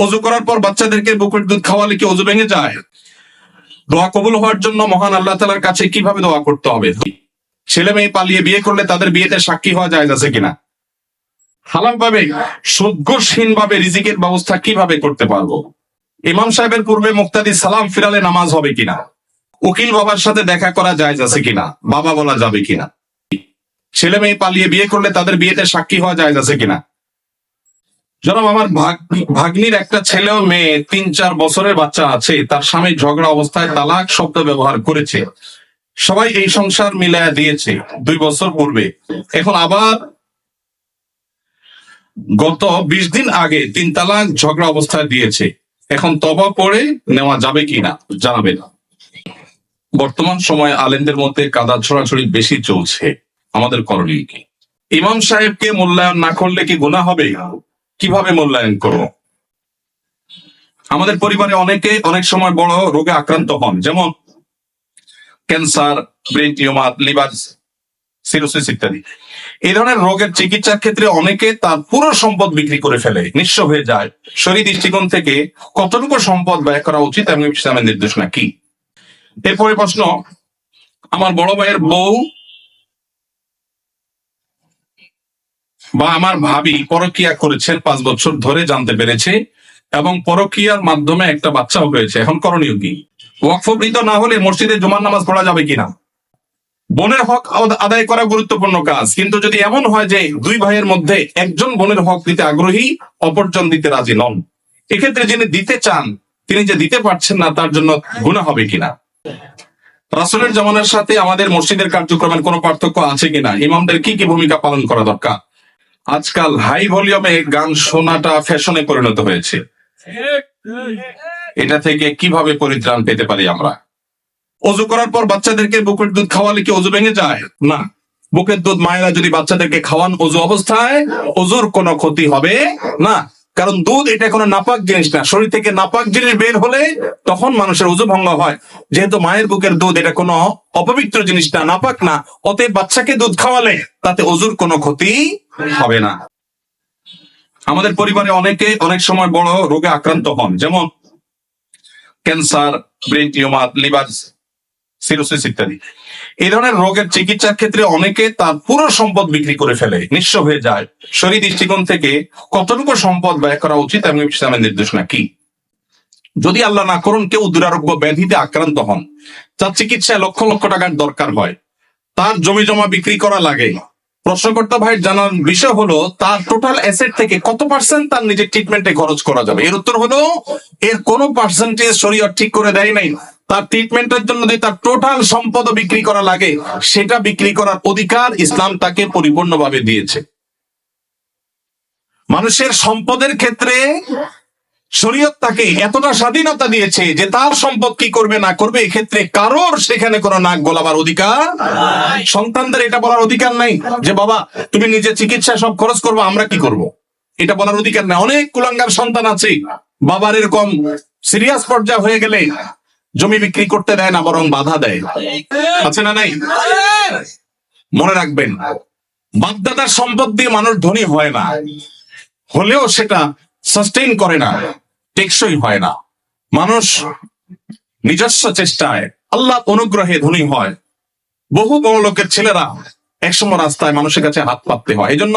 অজু করার পর বাচ্চাদেরকে বুকের দুধ খাওয়ালে কি অজু ভেঙে যায়? দোয়া কবুল হওয়ার জন্য মহান আল্লাহ তাআলার কাছে কিভাবে দোয়া করতে হবে? ছেলে মেয়ে পালিয়ে বিয়ে করলে তাদের বিয়েতে সাক্ষী হওয়া যায় আছে কিনা? হালাল ভাবে সুদঘোষহীন ভাবে রিজিকের ব্যবস্থা কিভাবে করতে পারবো? ইমাম সাহেবের পূর্বে মুক্তাদি সালাম ফিরালে নামাজ হবে কিনা? উকিল বাবার সাথে দেখা করা যায় আছে কিনা? বাবা বলা যাবে কিনা? ছেলে মেয়ে পালিয়ে বিয়ে করলে তাদের বিয়েতে সাক্ষী হওয়া যায় আছে কিনা? জনাব, আমার ভাগ্নির একটা ছেলে ও মেয়ে 3-4 বছরের বাচ্চা আছে, তার স্বামী ঝগড়া অবস্থায় তালাক শব্দ ব্যবহার করেছে। সবাই এই সংসার মিলায়া দিয়েছে 2 বছর পূর্বে। এখন আবার গত 20 দিন আগে 3 তালাক ঝগড়া অবস্থায় দিয়েছে। এখন তওবা পড়ে নেওয়া যাবে কিনা জানাবেন। বর্তমান সময়ে আলেমদের মধ্যে কাদা ছড়াছড়ি বেশি চলছে, আমাদের করণীয় কি? ইমাম সাহেবকে মূল্যায়ন না করলে কি গুনাহ হবে? কিভাবে মূল্যায়ন করব? আমাদের পরিবারে অনেকে অনেক সময় বড় রোগে আক্রান্ত হন, যেমন cancer, brain tumour, liver cirrhosis ইত্যাদি। এই ধরনের রোগের চিকিৎসার ক্ষেত্রে অনেকে তার পুরো সম্পদ বিক্রি করে ফেলে, নিঃস্ব হয়ে যায়। শরীর দৃষ্টিকোণ থেকে কতটুকু সম্পদ ব্যয় করা উচিত এবং ইসলামের নির্দেশনা কি? এরপরে প্রশ্ন, আমার বড় ভাইয়ের বউ বা আমার ভাবি পরকিয়া করেছেন 5 বছর ধরে জানতে পেরেছে এবং পরকিয়ার মাধ্যমে একটা বাচ্চাও হয়েছে। এখন করণীয় কি? ওয়াকফকৃত না হলে মসজিদে জুমার নামাজ পড়া যাবে কিনা? বোনের হক আদায় করা গুরুত্বপূর্ণ কাজ, কিন্তু যদি এমন হয় যে 2 ভাইয়ের মধ্যে একজন বোনের হক দিতে আগ্রহী, অপরজন দিতে রাজি নন, এক্ষেত্রে যিনি দিতে চান তিনি যে দিতে পারছেন না, তার জন্য গুনাহ হবে কিনা? রাসূলের জামানার সাথে আমাদের মসজিদের কার্যক্রমের কোনো পার্থক্য আছে কিনা? ইমামদের কি কি ভূমিকা পালন করা দরকার? আজকাল হাই ভলিউমে গান শোনাটা ফ্যাশনে পরিণত হয়েছে, এটা থেকে কিভাবে পরিত্রাণ পেতে পারি আমরা? অজু করার পর বাচ্চাদেরকে বুকের দুধ খাওয়ালে কি অজু ভেঙে যায়? না। বুকের দুধ মায়েরা যদি বাচ্চাদেরকে খাওয়ান অজু অবস্থায়, অজুর কোনো ক্ষতি হবে না, কারণ দুধ এটা কোনো নাপাক জিনিস না। শরীর থেকে নাপাক জিনিস বের হলে তখন মানুষের অজু ভঙ্গ হয়। যেহেতু মায়ের বুকের দুধ এটা কোনো অপবিত্র জিনিস না, নাপাক না, অতএব বাচ্চাকে দুধ খাওয়ালে তাতে অজুর কোনো ক্ষতি হবে না। আমাদের পরিবারে অনেকে অনেক সময় বড় রোগে আক্রান্ত হন, যেমন cancer, brain tumour, liver cirrhosis ইত্যাদি। এই ধরনের রোগের চিকিৎসার ক্ষেত্রে অনেকে তার পুরো সম্পদ বিক্রি করে ফেলে, নিঃস্ব হয়ে যায়। শরীর দৃষ্টিকোণ থেকে কতটুকু সম্পদ ব্যয় করা উচিত এবং ইসলামের নির্দেশনা কি? যদি আল্লাহ না করুন কেউ দুরারোগ্য ব্যাধিতে আক্রান্ত হন, তার চিকিৎসায় লক্ষ লক্ষ টাকার দরকার হয়, তার জমি জমা বিক্রি করা লাগে, প্রশ্নকর্তা ভাই জানার বিষয় হলো তার টোটাল অ্যাসেট থেকে কত পার্সেন্ট তার নিজের ট্রিটমেন্টে খরচ করা যাবে? এর উত্তর হলো এর কোনো পার্সেন্টেজ শরীয়ত ঠিক করে দেয় নাই। তার ট্রিটমেন্টের জন্য যদি তার টোটাল সম্পদ বিক্রি করা লাগে, সেটা বিক্রি করার অধিকার ইসলাম তাকে পরিপূর্ণভাবে দিয়েছে। মানুষের সম্পদের ক্ষেত্রে শরীয়ত তাকে এতটা স্বাধীনতা দিয়েছে যে তার সম্পদ কি করবে না করবে এক্ষেত্রে কারোর সেখানে কোনো নাক গলাবার অধিকার। সন্তানদের এটা বলার অধিকার নাই যে বাবা তুমি নিজের চিকিৎসা সব খরচ করবো, আমরা কি করব, এটা বলার অধিকার নাই। অনেক কুলাঙ্গার সন্তান আছে, বাবার এরকম সিরিয়াস পর্যায়ে হয়ে গেলে জমি বিক্রি করতে দেয় না, বরং বাধা দেয়। আছে না নাই? মনে রাখবেন, বাপদাদার সম্পদ দিয়ে মানুষ ধনী হয় না, হলেও সেটা সাস্টেইন করে না, টেকসই হয় না। মানুষ নিজস্ব চেষ্টায় আল্লাহ অনুগ্রহে ধনী হয়। বহু বড় লোকের ছেলেরা একসময় রাস্তায় মানুষের কাছে হাত পাততে হয়। এই জন্য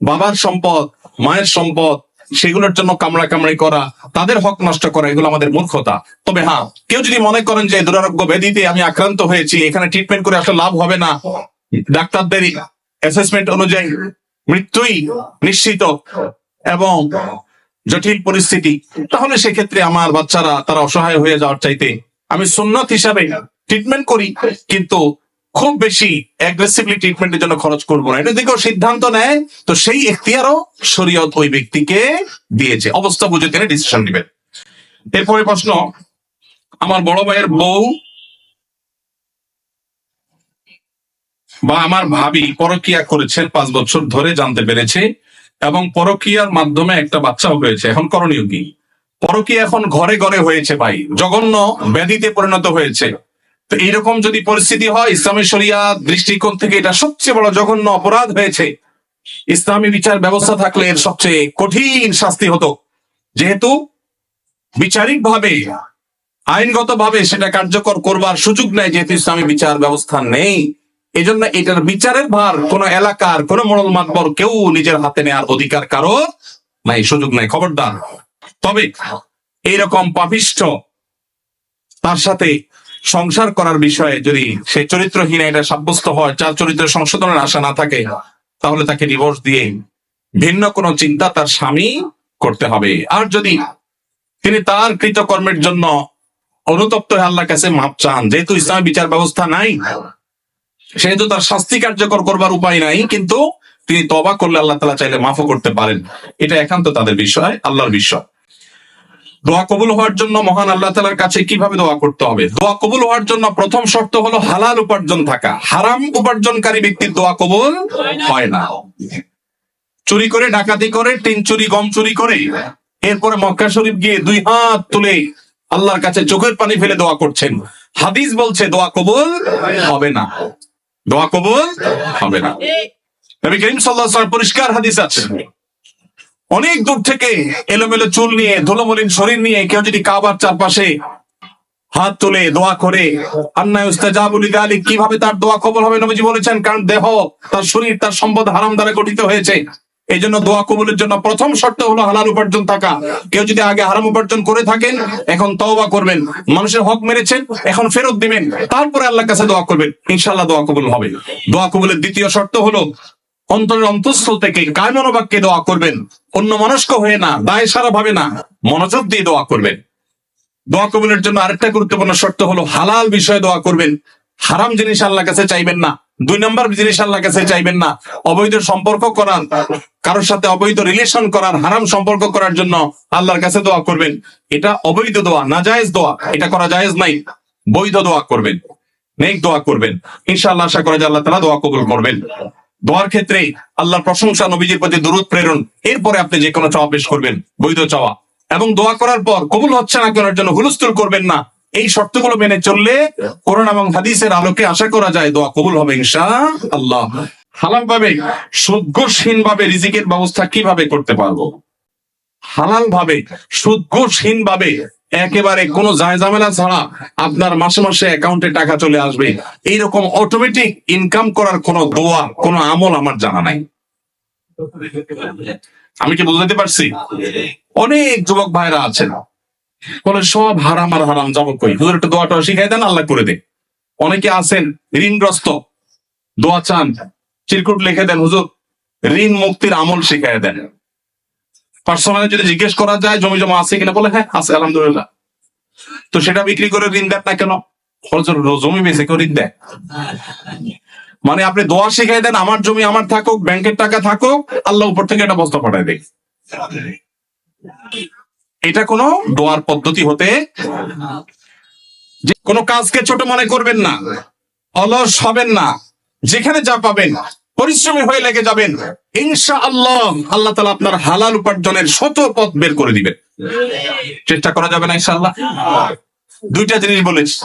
বাবার সম্পদ, মায়ের সম্পদ, সেগুলোর জন্য কামড়া কামড়ি করা, তাদের হক নষ্ট করা, এগুলো আমাদের মূর্খতা। তবে হ্যাঁ, কেউ যদি মনে করেন যে দুরারোগ্য ব্যাধিতে আমি আক্রান্ত হয়েছি, এখানে ট্রিটমেন্ট করে আসলে লাভ হবে না, ডাক্তারদের অ্যাসেসমেন্ট অনুযায়ী মৃত্যুই নিশ্চিত এবং জটিল পরিস্থিতি, তাহলে সেক্ষেত্রে আমার বাচ্চারা তারা অসহায় হয়ে যাওয়ার চাইতে আমি সুন্নত হিসাবে ট্রিটমেন্ট করি, কিন্তু খুব বেশি অ্যাগ্রেসিভলি ট্রিটমেন্টের জন্য খরচ করবো না। এটা দেখো সিদ্ধান্ত নেয়, তো সেই এখতিয়ারও শরীয়ত ওই ব্যক্তিকে দিয়েছে। অবস্থা বুঝে তিনি ডিসিশন নেবেন। এরপরে প্রশ্ন, আমার বড় ভাইয়ের বউ বা আমার ভাবি পরকিয়া করেছেন 5 বছর ধরে জানতে পেরেছে এবং পরকিয়ার মাধ্যমে একটা বাচ্চাও হয়েছে। এখন করণীয় কি? পরকিয়া এখন ঘরে ঘরে হয়েছে ভাই, জঘন্য ব্যাধিতে পরিণত হয়েছে। তো এইরকম যদি পরিস্থিতি হয়, ইসলামী শরিয়াত দৃষ্টিকোণ থেকে এটা সবচেয়ে বড় জঘন্য অপরাধ হয়েছে। ইসলামী বিচার ব্যবস্থা থাকলে এর সবচেয়ে কঠিন শাস্তি হতো। যেহেতু বিচারিক ভাবে আইনগত ভাবে সেটা কার্যকর করবার সুযোগ নেই, যেহেতু ইসলামী বিচার ব্যবস্থা নেই, এই জন্য এটার বিচারের ভার কোন এলাকার কোন মোড়ল মাতবর কেউ নিজের হাতে নেওয়ার অধিকার কারো নাই, সুযোগ নাই, খবরদার। তবে এইরকম পাপিষ্ঠ তার সাথে সংসার করার বিষয়ে যদি সে চরিত্রহীন এটা সাব্যস্ত হয়, যার চরিত্রের সংশোধনের আশা না থাকে, তাহলে তাকে ডিভোর্স দিয়ে ভিন্ন কোনো চিন্তা তার স্বামী করতে হবে। আর যদি তিনি তার কৃতকর্মের জন্য অনুতপ্ত হয়ে আল্লাহর কাছে মাপ চান, যেহেতু ইসলামী বিচার ব্যবস্থা নাই, সেহেতু তার শাস্তি কার্যকর করবার উপায় নাই, কিন্তু তিনি তওবা করলে আল্লাহ তাআলা চাইলে মাফও করতে পারেন। এটা একান্ত তাদের বিষয়, আল্লাহর বিষয়। দোয়া কবুল হওয়ার জন্য মহান আল্লাহ তাআলার কাছে কিভাবে দোয়া করতে হবে? দোয়া কবুল হওয়ার জন্য প্রথম শর্ত হলো হালাল উপার্জন থাকা। হারাম উপার্জনকারী ব্যক্তির দোয়া কবুল হয় না। চুরি করে, ডাকাতি করে, টিন চুরি, গম চুরি করে এরপরে মক্কা শরীফ গিয়ে 2 হাত তুলে আল্লাহর কাছে চোখের পানি ফেলে দোয়া করছেন, হাদিস বলছে দোয়া কবুল হবে না, দোয়া কবুল হবে না। নবী করিম সাল্লাল্লাহু আলাইহি ওয়াসাল্লাম পরিষ্কার হাদিস আছে, অনেক দূর থেকে এলোমেলো চুল নিয়ে, ধুলোমলিন শরীর নিয়ে কেউ যদি কাবার চারপাশে হাত তুলে দোয়া করে, আন্না ইউস্তাজাবু লিযালিক, কিভাবে তার দোয়া কবুল হবে? নবীজি বলেছেন, কারণ দেহ, তার শরীর, তার সম্পদ হারাম দ্বারা গঠিত হয়েছে। এই জন্য দোয়া কবুলের জন্য প্রথম শর্ত হলো হালাল উপার্জন থাকা। কেউ যদি আগে হারাম উপার্জন করে থাকেন, এখন তওবা করবেন, মানুষের হক মেরেছেন, এখন ফেরত দিবেন, তারপরে আল্লাহর কাছে দোয়া করবেন, ইনশাআল্লাহ দোয়া কবুল হবে। দোয়া কবুলের দ্বিতীয় শর্ত হলো অন্তরের অন্তঃস্থল থেকে কায় মনোবাক্যে দোয়া করবেন, অন্য মনস্ক হয়ে না, দায় সারা ভাবে না, মনোযোগ দিয়ে দোয়া করবেন। দোয়া কবুলের জন্য আরেকটা গুরুত্বপূর্ণ শর্ত হলো হালাল বিষয়ে দোয়া করবেন, হারাম জিনিস আল্লাহর কাছে চাইবেন না, 2 নম্বর জিনিস আল্লাহর কাছে চাইবেন না। অবৈধ সম্পর্ক করার, কারোর সাথে অবৈধ রিলেশন করার, হারাম সম্পর্ক করার জন্য আল্লাহর কাছে দোয়া করবেন, এটা অবৈধ দোয়া, নাজায়েজ দোয়া, এটা করা জায়েজ নাই। বৈধ দোয়া করবেন, নেক দোয়া করবেন, ইনশাআল্লাহ আশা করা যায় আল্লাহ তাআলা দোয়া কবুল করবেন। দোয়ার ক্ষেত্রে আল্লাহর প্রশংসা, নবীজির প্রতি দরুদ প্রেরণ, এরপরে আপনি যে কোনো চাওয়া পেশ করবেন, বৈধ চাওয়া। এবং দোয়া করার পর কবুল হচ্ছে না করার জন্য হুলস্থুল করবেন না। এই শর্তগুলো মেনে চললে কোরআন এবং হাদিসের আলোকে আশা করা যায় দোয়া কবুল হবে ইনশাআল্লাহ। হালাল ভাবে, সুদঘোষহীন ভাবে রিজিকের ব্যবস্থা কিভাবে করতে পারবো? হালাল ভাবে, সুদঘোষহীন ভাবে, একেবারে কোনো ঝামেলা ছাড়া আপনার মাসে মাসে অ্যাকাউন্টে টাকা চলে আসবে, এইরকম অটোমেটিক ইনকাম করার কোন দোয়া, কোন আমল আমার জানা নাই। আমি কি বুঝতে পারছি? অনেক যুবক ভাইরা আছেন বলে সব হারাম আর হারাম, যাবো কই? হুজুর একটু দোয়াটা শিখাই দেন, আল্লাহ করে দে। অনেকে আছেন ঋণগ্রস্ত, দোয়া চান, চিরকুট লিখে দেন, হুজুর ঋণ মুক্তির আমল শিখাই দেন। পার্সোনালি যদি জিজ্ঞেস করা যায় জমি জমা আছে কিনা, বলে হ্যাঁ আছে আলহামদুলিল্লাহ। তো সেটা বিক্রি করে ঋণ দেন না কেন? জমি বেঁচে কেউ ঋণ দেয়? মানে আপনি দোয়া শিখাই দেন, আমার জমি আমার থাকুক, ব্যাংকের টাকা থাকুক, আল্লাহ উপর থেকে একটা বস্তা পাঠায় দেয়। এটা কোনো দোয়ার পদ্ধতি হতে, যে কোনো কাজকে ছোট মনে করবেন না, অলস হবেন না, যেখানে যা পাবেন পরিশ্রমী হয়ে লেগে যাবেন, ইনশাআল্লাহ আল্লাহ তাআলা আপনার হালাল উপার্জনের শত পথ বের করে দিবেন। চেষ্টা করা যাবে না ইনশাআল্লাহ? 2টা জিনিস বলেছি,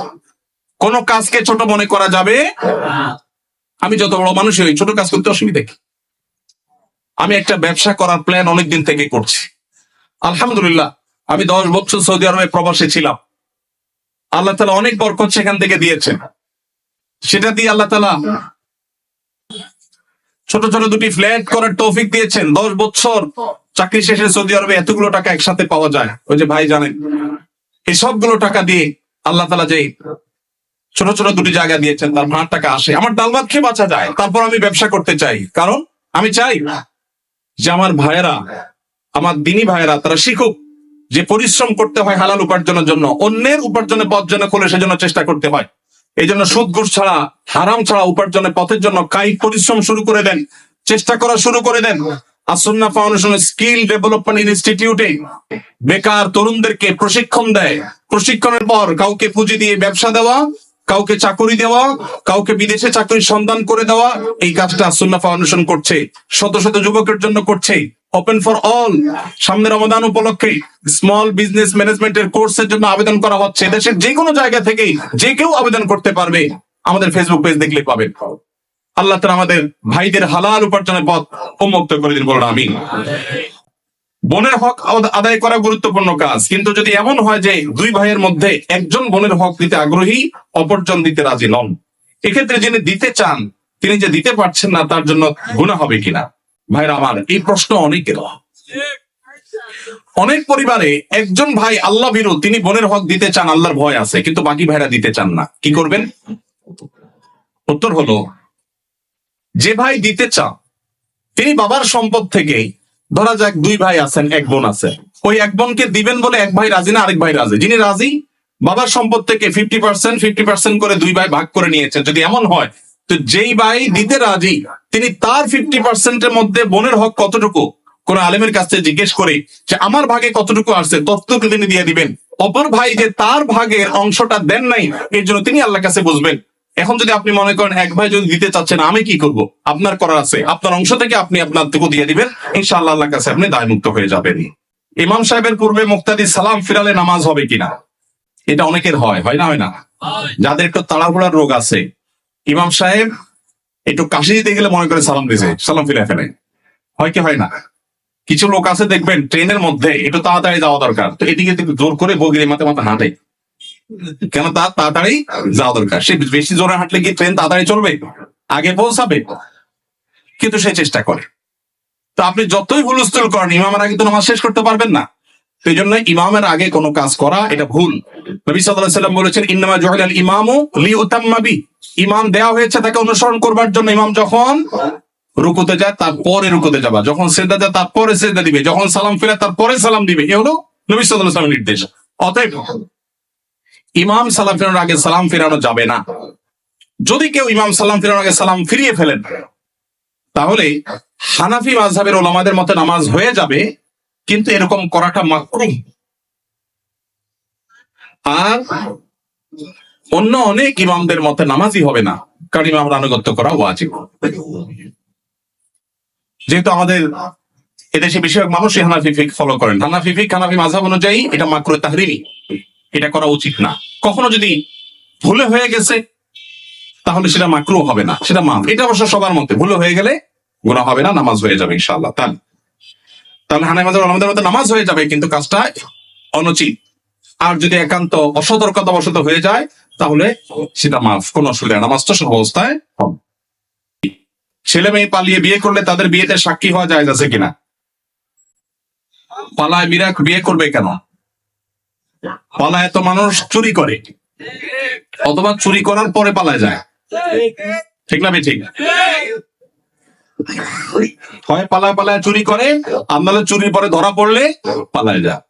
কোন কাজকে ছোট মনে করা যাবে। আমি যত বড় মানুষই হই, ছোট কাজ করতে অসুবিধা কি? আমি একটা ব্যবসা করার প্ল্যান অনেকদিন থেকে করছি, আলহামদুলিল্লাহ। আমি 10 বছর সৌদি আরবে প্রবাসে ছিলাম, আল্লাহ তাআলা অনেক বরকত সেখান থেকে দিয়েছেন। সেটা দিয়ে আল্লাহ তাআলা ছোট ছোট 2টি ফ্ল্যাট করার তৌফিক দিয়েছেন। 10 বছর চাকরি শেষে সৌদি আরবে এতগুলো টাকা একসাথে পাওয়া যায়, ওই যে ভাই জানেন, এই সবগুলো টাকা দিয়ে আল্লাহ তাআলা যে ছোট ছোট 2টি জায়গা দিয়েছেন, তার ভাড়ার টাকা আসে, আমার ডাল ভাত খেয়ে বাঁচা যায়। তারপর আমি ব্যবসা করতে চাই, কারণ আমি চাই যে আমার ভাইয়েরা, আমার দিনী ভাইয়েরা, তারা শিখুক যে পরিশ্রম করতে হয় হালাল উপার্জনের জন্য, অন্যের উপার্জনের পথ যেন খুলে সেজন্য চেষ্টা করতে হয়। এই জন্য সুদ ঘুষ ছাড়া, হারাম ছাড়া উপার্জনের পথের জন্য কায়িক পরিশ্রম শুরু করে দেন, চেষ্টা করা শুরু করে দেন। আসুন্নাহ ফাউন্ডেশন স্কিল ডেভেলপমেন্ট ইনস্টিটিউটে বেকার তরুণদেরকে প্রশিক্ষণ দেয়। প্রশিক্ষণের পর কাউকে পুঁজি দিয়ে ব্যবসা দেওয়া, কাউকে চাকরি দেওয়া, কাউকে বিদেশে চাকরির সন্ধান করে দেওয়া, এই কাজটা আসুন্নাহ ফাউন্ডেশন করছে, শত শত যুবকের জন্য করছে। ওপেন ফর অল, সামনে রমাদান উপলক্ষে স্মল বিজনেস ম্যানেজমেন্টের কোর্সের জন্য আবেদন করা হচ্ছে। দেশের যে কোনো জায়গা থেকে যে কেউ আবেদন করতে পারবে, আমাদের ফেসবুক পেজ দেখলে পাবেন। আল্লাহ তাআলা আমাদের ভাইদের হালাল উপার্জনের পথ উন্মুক্ত করে দিন, বলুন আমিন। বোনের হক আদায় করা গুরুত্বপূর্ণ কাজ, কিন্তু যদি এমন হয় যে দুই ভাইয়ের মধ্যে একজন বোনের হক দিতে আগ্রহী, অপরজন দিতে রাজি নন, এক্ষেত্রে যিনি দিতে চান তিনি যে দিতে পারছেন না তার জন্য গুনাহ হবে কিনা? ভাইরা আমার, এই প্রশ্ন অনেকের। অনেক পরিবারে একজন ভাই আল্লাহ ভীরু, তিনি বোনের হক দিতে চান, আল্লাহর ভয় আছে, কিন্তু বাকি ভাইরা দিতে চান না। কি করবেন? উত্তর হলো, যে ভাই দিতে চান তিনি বাবার সম্পদ থেকে, ধরা যাক দুই ভাই আছেন, এক বোন আছে, ওই এক বোনকে দিবেন বলে এক ভাই রাজি না, আরেক ভাই রাজি। যিনি রাজি, বাবার সম্পদ থেকে 50% করে দুই ভাই ভাগ করে নিয়েছেন। যদি এমন হয়, তো যেই ভাই দিতে রাজি তিনি তার 50%-এর মধ্যে বোনের হক কতটুকু, কোন আলেমের কাছে জিজ্ঞেস করে যে আমার ভাগে কতটুকু আসছে, ততটুকু তিনি দিয়ে দিবেন। অপর ভাই যে তার ভাগের অংশটা দেন নাই, এর জন্য তিনি আল্লাহর কাছে বুঝবেন। এখন যদি আপনি মনে করেন এক ভাই যদি দিতে চাচ্ছেন, আমি কি করব? আপনার করার আছে, আপনার অংশ থেকে আপনি আপনার টুকু দিয়ে দিবেন, ইনশাআল্লাহ আল্লাহর কাছে আপনি দায়মুক্ত হয়ে যাবেন। ইমাম সাহেবের পূর্বে মুক্তাদি সালাম ফিরালে নামাজ হবে কিনা? এটা অনেকের হয় না? হয় না? যাদের একটু তাড়াহুড়ার রোগ আছে, ইমাম সাহেব একটু কাশি দিতে গেলে মনে করে সালাম দিছে, সালাম ফিরে ফেলে। হয় কি হয় না? কিছু লোক আছে দেখবেন ট্রেনের মধ্যে একটু তাড়াতাড়ি যাওয়া দরকার, তো এদিকে জোর করে বগির মাথা মাথা হাঁটে, কেন? তার তাড়াতাড়ি যাওয়া দরকার। সে বেশি জোরে হাঁটলে কি ট্রেন তাড়াতাড়ি চলবে? আগে পৌঁছাবে, কিন্তু সে চেষ্টা করে। তো আপনি যতই হুলস্থুল করেন, ইমামের আগে তো নামাজ শেষ করতে পারবেন না। সেই জন্য ইমামের আগে কোনো কাজ করা এটা ভুল। নবী সাল্লাল্লাহু আলাইহি ওয়াসাল্লাম বলেছেন, ইন্নামা জুইলাল ইমামু লিউতাম্মা বি, ইমাম দেওয়া হয়েছে তাকে অনুসরণ করবার জন্য। ইমাম যখন রুকুতে যায় তারপরে রুকুতে যাবা, যখন সিজদা যায় তারপরে সিজদা দিবে, যখন সালাম ফিরে তারপরে সালাম দিবে। এ হলো নবী সাল্লাল্লাহু আলাইহি ওয়াসাল্লামের নির্দেশ। অতএব ইমাম সালাম ফেরানোর আগে সালাম ফেরানো যাবে না। যদি কেউ ইমাম সালাম ফেরানোর আগে সালাম ফিরিয়ে ফেলেন, তাহলে হানাফি মাযহাবের ওলামাদের মতে নামাজ হয়ে যাবে, কিন্তু এরকম করাটা মাকরুহ। আর অন্য অনেক ইমামদের মতে নামাজই হবে না, কারণ ইমামরা আনুগত্য করা ওয়াজিব। যেহেতু আমাদের এদেশে বেশিরভাগ মানুষই হানাফি ফিকহ ফলো করেন, হানাফি মাযহাব অনুযায়ী এটা মাকরুহ তাহরিমি, এটা করা উচিত না। কখনো যদি ভুলে হয়ে গেছে তাহলে সেটা মাকরুহ হবে না, সেটা মাফ। এটা অবশ্য সবার মতে, ভুলে হয়ে গেলে গুনাহ হবে না, নামাজ হয়ে যাবে ইনশাআল্লাহ। তাহলে হানাফি মাযহাব আমাদের মতে নামাজ হয়ে যাবে, কিন্তু কাজটা অনুচিত। আর যদি একান্ত অসতর্কতা বশত হয়ে যায় তাহলে সেটা মাফ, কোন অসুবিধা, নামাজটা সর্ব অবস্থায় হবে। ছেলে মেয়ে পালিয়ে বিয়ে করলে তাদের বিয়েতে সাক্ষী হওয়া জায়েজ আছে কিনা? পালায় বিয়ে করবে কেন? পালায় তো মানুষ চুরি করে, অথবা চুরি করার পরে পালায় যায়, ঠিক না? ঠিক, হয় পালায় চুরি করে, আপনাদের চুরির পরে ধরা পড়লে পালায় যায়।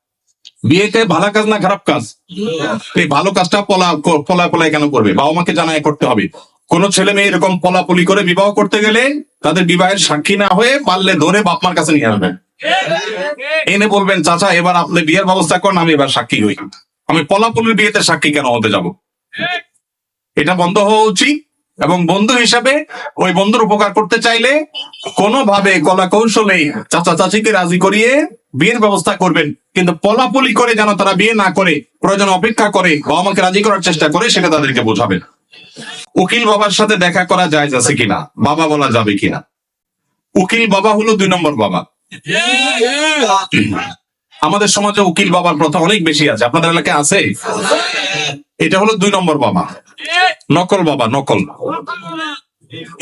বিয়েতে ভালো কাজ না খারাপ কাজ? এই ভালো কাজটা পলায় কেন করবে? বাবা মাকে জানায় করতে হবে। কোন ছেলে মেয়ে এরকম পলাপলি করে বিবাহ করতে গেলে তাদের বিবাহের সাক্ষী না হয়ে পারলে ধরে বাপ মার কাছে নিয়ে আসবেন, এনে বলবেন, চাচা এবার আপনি বিয়ের ব্যবস্থা করেন, আমি এবার সাক্ষী হই। আমি পলাপলির বিয়েতে সাক্ষী কেন হতে যাব? এটা বন্ধ হওয়া উচিত। এবং বন্ধু হিসাবে ওই বন্ধুর উপকার করতে চাইলে কোনোভাবে কলা কৌশলে চাচা চাচিকে রাজি করিয়ে বিয়ের ব্যবস্থা করবেন, কিন্তু পলাপলি করে যেন তারা বিয়ে না করে, প্রয়োজন অপেক্ষা করে বাবা মাকে রাজি করার চেষ্টা করে, সেটা তাদেরকে বোঝাবেন। উকিল বাবার সাথে দেখা করা জায়েজ আছে কিনা, বাবা বলা যাবে কিনা? উকিল বাবা হলো 2 নম্বর বাবা। আমাদের সমাজে উকিল বাবার প্রথা অনেক বেশি আছে, আপনাদের এলাকায় আছে? এটা হলো 2 নম্বর বাবা, নকল বাবা।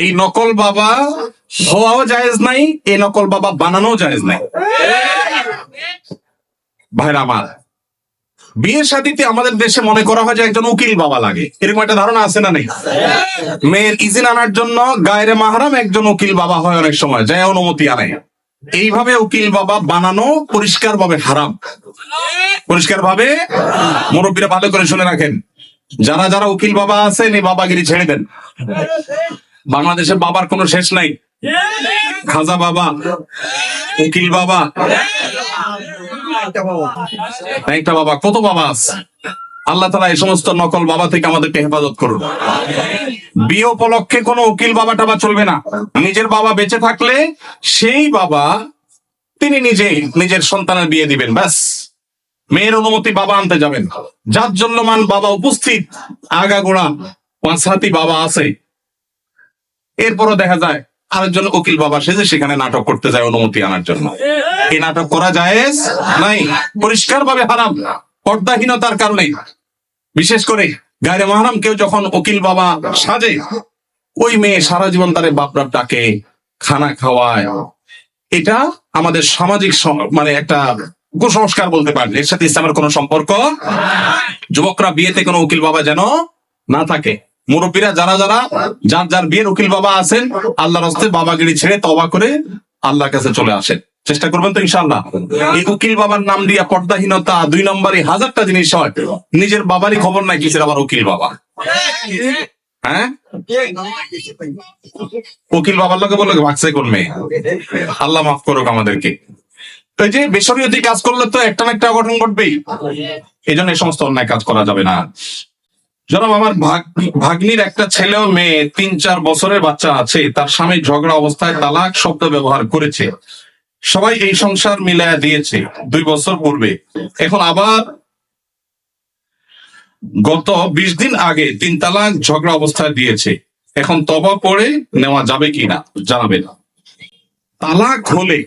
এই নকল বাবা হওয়াও জায়েজ নাই, এই নকল বাবা বানানো জায়েজ নাই। ভাইরা আমার, বিয়ের শাদীতে আমাদের দেশে মনে করা হয় যে একজন উকিল বাবা লাগে, এরকম একটা ধারণা আছে না নেই? মেয়ের ইজিন আনার জন্য গায়রে মাহরাম একজন উকিল বাবা হয়, অনেক সময় যায় অনুমতি আনে। এইভাবে উকিল বাবা বানানো পরিষ্কার ভাবে হারাম, পরিষ্কার ভাবে। মুরব্বীরা ভালো করে শুনে রাখেন, যারা উকিল বাবা আছেন এই বাবাগিরি ছেড়ে দেন। বাংলাদেশে বাবার কোনো শেষ নাই, খাজা বাবা, উকিল বাবা, একটা বাবা, কত বাবা আছে। আল্লাহ তাআলা এই সমস্ত নকল বাবা থেকে আমাদেরকে হেফাজত করুন। বিয়ে উপলক্ষে কোনো উকিল বাবা টাবা চলবে না। নিজের বাবা বেঁচে থাকলে সেই বাবা তিনি নিজের সন্তানের বিয়ে দিবেন, ব্যাস। মেয়ের অনুমতি বাবা আনতে যাবেন। যার জন্য মান বাবা উপস্থিত, আগাগোড়া 5 হাতি বাবা আছে, এরপরও দেখা যায় আরেকজন উকিল বাবা সেজে সেখানে নাটক করতে যায় অনুমতি আনার জন্য। এই নাটক করা জায়েজ নাই, পরিষ্কার ভাবে হারাম, পর্দাহীনতার কারণে। বিশেষ করে গায়রে মাহরাম কেউ যখন উকিল বাবা সাজে, ওই মেয়ে সারা জীবন তারে বাপরাপ ডাকে, খানা খাওয়ায়। এটা আমাদের সামাজিক মানে একটা কুসংস্কার বলতে পারেন, এর সাথে ইসলামের কোনো সম্পর্ক। যুবকরা বিয়েতে কোনো উকিল বাবা যেন না থাকে। মুরব্বীরা যারা যারা যার যার বিয়ের উকিল বাবা আছেন, আল্লাহর হস্তে বাবাগিরি ছেড়ে তওবা করে আল্লাহর কাছে চলে আসেন, চেষ্টা করবেন তো ইনশাআল্লাহ। এই উকিল বাবার নাম দিয়া পর্দাহীনতা 2 নম্বরই হাজারটা জিনিস হয়। নিজের বাবারই খবর নাই, কিসের আবার উকিল বাবা। হ্যাঁ, উকিল বাবার লোকে বললো ভাগছে কোন মেয়ে। আল্লাহ মাফ করুক আমাদেরকে। এই যে বেসরকারি কাজ করলে তো একটা না একটা অঘটন ঘটবেই, এই জন্য এই সমস্ত অন্যায় কাজ করা যাবে না। জনাব, আমার ভাগ্নির একটা ছেলে ও মেয়ে, 3-4 বছরের বাচ্চা আছে। তার স্বামী ঝগড়া অবস্থায় তালাক শব্দ ব্যবহার করেছে। সবাই এই সংসার মিলায়া দিয়েছে 2 বছর পূর্বে। এখন আবার গত 20 দিন আগে 3 তালাক ঝগড়া অবস্থায় দিয়েছে। এখন তওবা পড়ে নেওয়া যাবে কিনা জানাবেন। তালাক হলে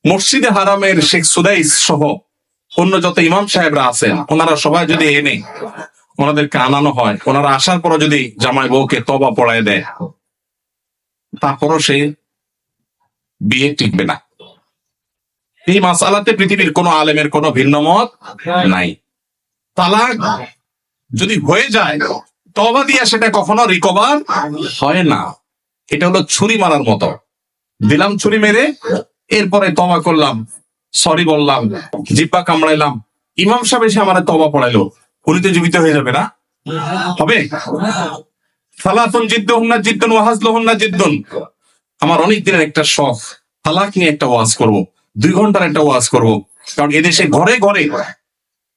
মসজিদে হারামের শেখ সুদাইস সহ অন্য যত ইমাম সাহেবরা আছেন, ওনারা সবাই যদি এনে ওনাদেরকে আনানো হয়, ওনারা আসার পর যদি জামাই বউকে তওবা পড়ায় দেয়, তারপরও সে বিয়ে টিকবে না। এই মাসালাতে পৃথিবীর কোন আলেমের কোনো ভিন্ন মত নাই। তালাক যদি হয়ে যায়, তওবা দিয়া সেটা কখনো রিকভার হয় না। এটা হলো ছুরি মারার মতো, দিলাম ছুরি মেরে, এরপরে তওবা করলাম, সরি বললাম, জিব্বা কামড়াইলাম, ইমাম সাহেব এসে আমার তওবা পড়াইলো, উনি তো জীবিত হয়ে যাবে না? হবে? সালাতুন জিদ্দুহুন্না জিদ্দুন ওয়া হাজলুহুন্না জিদ্দুন। আমার অনেক দিনের একটা শখ, তালাক নিয়ে একটা ওয়াজ করব, 2 ঘন্টার একটা ওয়াজ করব। কারণ এদেশে ঘরে ঘরে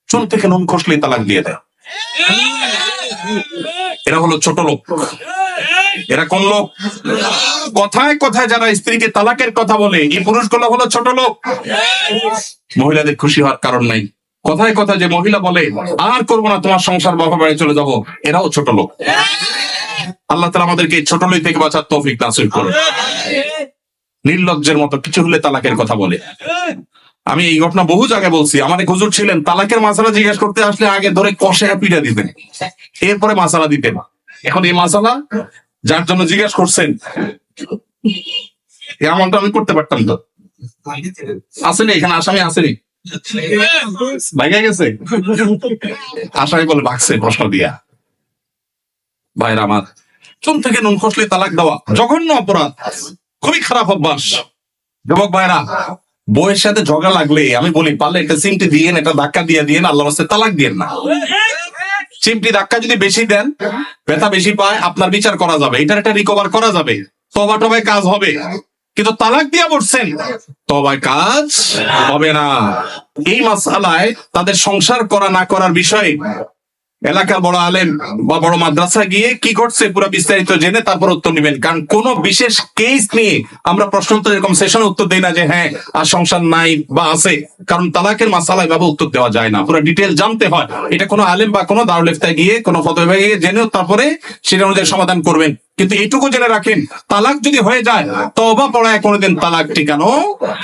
চুল থেকে নুন খসলে তালাক দিয়ে দেয়। এরা হলো ছোট লোক। এরা কোন লোক? কথায় কথায় যারা স্ত্রীকে তালাকের কথা বলে, এই পুরুষগুলো হলো ছোট লোক। মহিলাদের খুশি হওয়ার কারণ নাই। কথায় কথায় যে মহিলা বলে আর করবো না, তোমার সংসার বাপা বাড়ি চলে যাবো, এরাও ছোট লোক। আল্লাহ তাআলা আমাদেরকে ছোট লোক থেকে বাঁচার তৌফিক নসিব করুন। নির্লজ্জের মতো কিছু হলে তালাকের কথা বলে। আমি এই ঘটনা বহু জায়গায় বলছি। আমার এক হুজুর ছিলেন, তালাকের মাসালা জিজ্ঞেস করতে আসলে আগে ধরে কষে পিটা দিতেন, এরপরে মাসালা দিতেন। এখন এই মাসালা যার জন্য জিজ্ঞেস করছেন, এই আমলটা আমি করতে পারতাম তো। আসেনি এখানে আসামি, আসেনি ভাইগা গেছে, আসামি বলে ভাগছে প্রশ্ন দিয়া। ভাইরা আমার, চুন থেকে নুন খসলে তালাক দেওয়া জঘন্য অপরাধ, খুবই খারাপ অভ্যাস। যুবক ভাইরা, বউয়ের সাথে ঝগড়া লাগলে আমি বলি, পারলে একটা চিমটি দিয়েন, একটা ধাক্কা দিয়ে দিয়েন, আল্লাহর রাস্তায় তালাক দিয়েন না। চিমটি ধাক্কা যদি বেশি দেন, ব্যথা বেশি পায়, আপনার বিচার করা যাবে, এটার একটা রিকভার করা যাবে, তওবা টবায় কাজ হবে। কিন্তু তালাক দিয়া বসছেন, তওবায় কাজ হবে না। এই মাসআলায় তাদের সংসার করা না করার বিষয়ে এলাকার বড় আলেম বা বড় মাদ্রাসা গিয়ে কি ঘটছে পুরো বিস্তারিত জেনে তারপর উত্তর নেবেন। কারণ কোন বিশেষ কেস নিয়ে আমরা প্রশ্ন উত্তর এরকম সেশনে উত্তর দেই না যে হ্যাঁ আর সংসার নাই বা আছে। কারণ তালাকের মাসালায় ভাবে উত্তর দেওয়া যায় না, পুরো ডিটেল জানতে হয়। এটা কোনো আলেম বা কোনো দারুল ইফতায় গিয়ে কোনো ফতোয়া গিয়ে জেনেও তারপরে সেটা অনুযায়ী সমাধান করবেন। কিন্তু এইটুকু জেনে রাখেন, তালাক যদি হয়ে যায়, তওবা পড়ায় কোনোদিন তালাক টিকানো,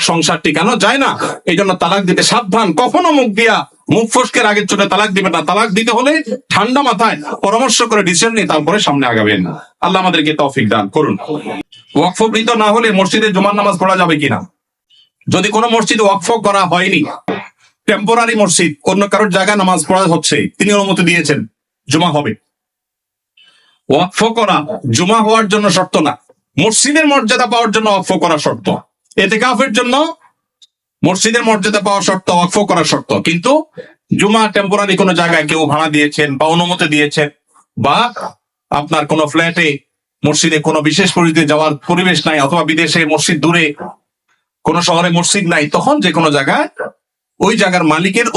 সংসার টিকানো যায় না। এই জন্য তালাক দিতে সাবধান। কখনো মুখ ফসকের আগে চলে তালাক দিবে না। তালাক দিতে হলে ঠান্ডা মাথায় পরামর্শ করে ডিসিশন নিয়ে তারপরে সামনে আগাবেন। আল্লাহ আমাদেরকে তৌফিক দান করুন। ওয়াকফ বৃত না হলে মসজিদে জুমার নামাজ পড়া যাবে কিনা? যদি কোনো মসজিদ ওয়াকফ করা হয়নি, টেম্পোরারি মসজিদ, অন্য কারোর জায়গায় নামাজ পড়া হচ্ছে, তিনি অনুমতি দিয়েছেন, জুমা হবে। ওয়াকফ করা জুমা হওয়ার জন্য শর্ত না, মসজিদের মর্যাদা পাওয়ার জন্য ওয়াকফ করা শর্ত। ইতিকাফের জন্য মসজিদের মর্যাদা পাওয়া শর্ত, ওয়াকফ করা শর্ত। কিন্তু জুমা টেম্পোরারি কোনো জায়গায় কেউ ভাড়া দিয়েছেন বা অনুমতি দিয়েছেন, বা আপনার কোনো ফ্ল্যাটে মসজিদে কোনো বিশেষ পরিস্থিতি যাওয়ার পরিবেশ নাই, অথবা বিদেশে মসজিদ দূরে কোন শহরে মসজিদ নাই, তখন যে কোনো জায়গায় ওই জায়গার মালিকের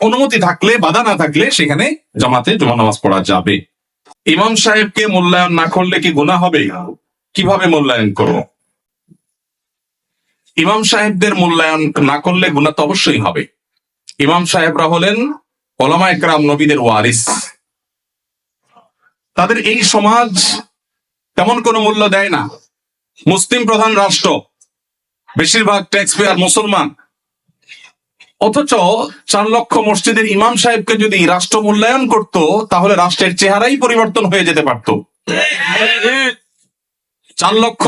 অনুমতি থাকলে, বাধা না থাকলে সেখানে জামাতে জুমা নামাজ পড়া যাবে। ইমাম সাহেবকে মূল্যায়ন না করলে কি গুনাহ হবে? কিভাবে মূল্যায়ন করব? ইমাম সাহেবদের মূল্যায়ন না করলে গুনাহ তো অবশ্যই হবে। ইমাম সাহেবরা হলেন উলামায়ে কেরাম, নবীদের ওয়ারিস। তাদের এই সমাজ তেমন কোনো মূল্য দেয় না। মুসলিম প্রধান রাষ্ট্র, বেশিরভাগ ট্যাক্স পেয়ার মুসলমান, অথচ 4 লক্ষ মসজিদের ইমাম সাহেবকে যদি রাষ্ট্র মূল্যায়ন করত তাহলে রাষ্ট্রের চেহারাই পরিবর্তন হয়ে যেতে পারত। 4 লক্ষ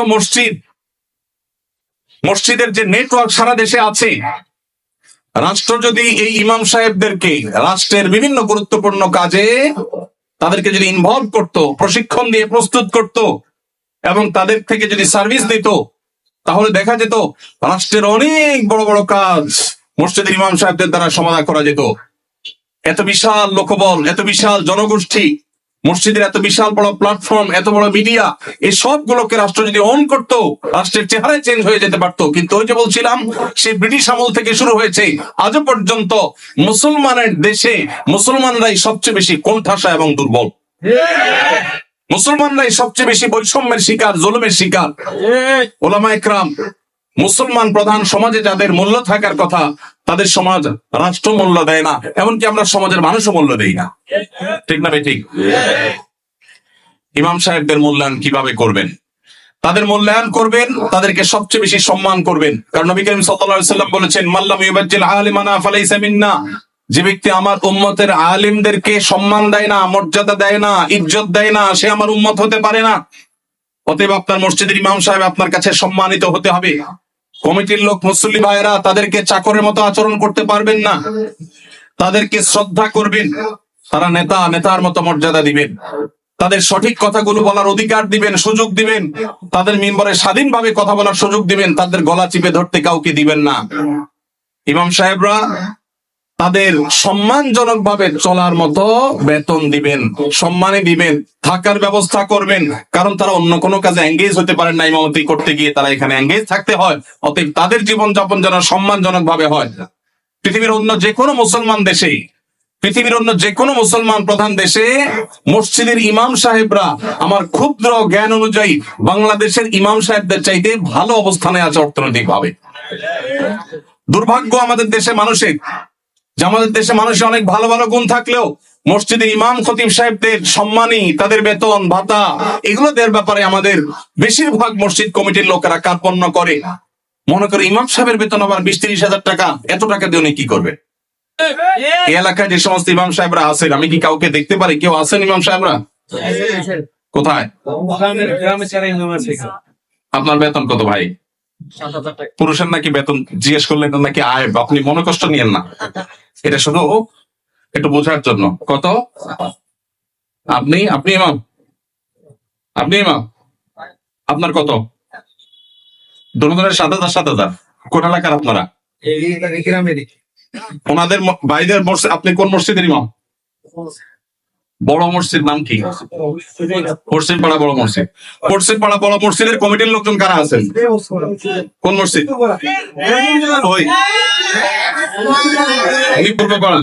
মসজিদের যে নেটওয়ার্ক সারা দেশে আছে, রাষ্ট্র যদি এই ইমাম সাহেবদেরকে রাষ্ট্রের বিভিন্ন গুরুত্বপূর্ণ কাজে তাদেরকে যদি ইনভলভ করত, প্রশিক্ষণ দিয়ে প্রস্তুত করত এবং তাদের থেকে যদি সার্ভিস দিত, তাহলে দেখা যেত রাষ্ট্রের অনেক বড় বড় কাজ মসজিদের ইমাম সাহেবদের দ্বারা সমাধান করা যেত। এত বিশাল লোকবল, এত বিশাল জনগোষ্ঠী, মসজিদের এত বিশাল বড় প্ল্যাটফর্ম, এত বড় মিডিয়া, এই সবগুলোকে রাষ্ট্র যদি অন করতো, রাষ্ট্রের চেহারাই চেঞ্জ হয়ে যেতে পারতো। কিন্তু ওই যে বলছিলাম, সেই ব্রিটিশ আমল থেকে শুরু হয়েছে আজও পর্যন্ত মুসলমানের দেশে মুসলমানরাই সবচেয়ে বেশি কোণঠাসা এবং দুর্বল। মুসলমানরাই সবচেয়ে বেশি বৈষম্যের শিকার, জুলুমের শিকার। ওলামা একরাম, মুসলমান প্রধান সমাজে যাদের মূল্য থাকার কথা, তাদের সমাজ রাষ্ট্র মূল্য দেয় না, এমনকি আমরা সমাজের মানুষও মূল্য দেই না। ঠিক না ভাই? ঠিক। ইমাম সাহেবদের মূল্যায়ন কিভাবে করবেন? তাদের মূল্যায়ন করবেন, তাদেরকে সবচেয়ে বেশি সম্মান করবেন। কারণ নবী করিম সাল্লাল্লাহু আলাইহি ওয়াসাল্লাম বলেছেন, মাল্লাম ইউবাজ্জিল আলিমানা ফালাইসা মিন্না। যে ব্যক্তি আমার উম্মতের আলিমদেরকে সম্মান দেয় না, মর্যাদা দেয় না, ইজ্জত দেয় না, সে আমার উম্মত হতে পারে না। অতএব আপনার মসজিদের ইমাম সাহেব আপনার কাছে সম্মানিত হতে হবে। কমিটির লোক, মুসল্লি ভাইয়েরা, তাদেরকে চাকরের মতো আচরণ করতে পারবেন না, তাদেরকে শ্রদ্ধা করবেন। তারা নেতা, নেতার মতো মর্যাদা দিবেন, তাদের সঠিক কথাগুলো বলার অধিকার দিবেন, সুযোগ দিবেন, তাদের মিম্বরে স্বাধীনভাবে কথা বলার সুযোগ দিবেন, তাদের গলা চিপে ধরতে কাউকে দিবেন না। ইমাম সাহেবরা তাদের সম্মানজনক ভাবে চলার মতো বেতন দিবেন, সম্মানে দিবেন, থাকার ব্যবস্থা করবেন। কারণ তারা অন্য কোনো কাজে এঙ্গেজ হতে পারেন না, ইমামতি করতে গিয়ে তারা এখানে এঙ্গেজ থাকতে হয়। অতএব তাদের জীবনযাপন যেন সম্মানজনক ভাবে হয়। পৃথিবীর অন্য যে কোনো মুসলমান দেশে, পৃথিবীর অন্য যে কোনো মুসলমান প্রধান দেশে মসজিদের ইমাম সাহেবরা আমার ক্ষুদ্র জ্ঞান অনুযায়ী বাংলাদেশের ইমাম সাহেবদের চাইতে ভালো অবস্থানে আছে অর্থনৈতিক ভাবে। দুর্ভাগ্য আমাদের দেশে মানুষের, যে আমাদের দেশে মানুষের অনেক ভালো ভালো গুণ থাকলেও মসজিদের ইমাম খতিব সাহেবদের সম্মানী, তাদের বেতন ভাতা, এগুলো দেওয়ার ব্যাপারে আমাদের বেশিরভাগ মসজিদ কমিটির লোকেরা কার্পণ্য করে। মনে করে ইমাম সাহেবের বেতন আবার 20-30 হাজার টাকা, এত টাকা দিয়ে উনি কি করবে? এই এলাকায় যে সমস্ত ইমাম সাহেবরা আছেন, আমি কি কাউকে দেখতে পারি কেউ আছেন ইমাম সাহেবরা? কোথায়? আপনার বেতন কত ভাই? পুরুষের নাকি বেতন জিজ্ঞেস করলেন নাকি আয়, আপনি মনে কষ্ট নিয়েন না, এটা শুধু একটু বোঝার জন্য। কত? আপনি ইমাম, আপনি ইমাম, আপনার কত? দুজনের 7,000 7,000। কোন এলাকার আপনারা? ওনাদের ভাইদের মসজিদ। আপনি কোন মসজিদের ইমাম? বড় মসজিদ নাম কি? পশ্চিম পাড়া বড় মসজিদ। পশ্চিম পাড়া বড় মসজিদের কমিটির লোকজন কারা আছেন? কোন মসজিদ? ওই পূর্ব পাড়া।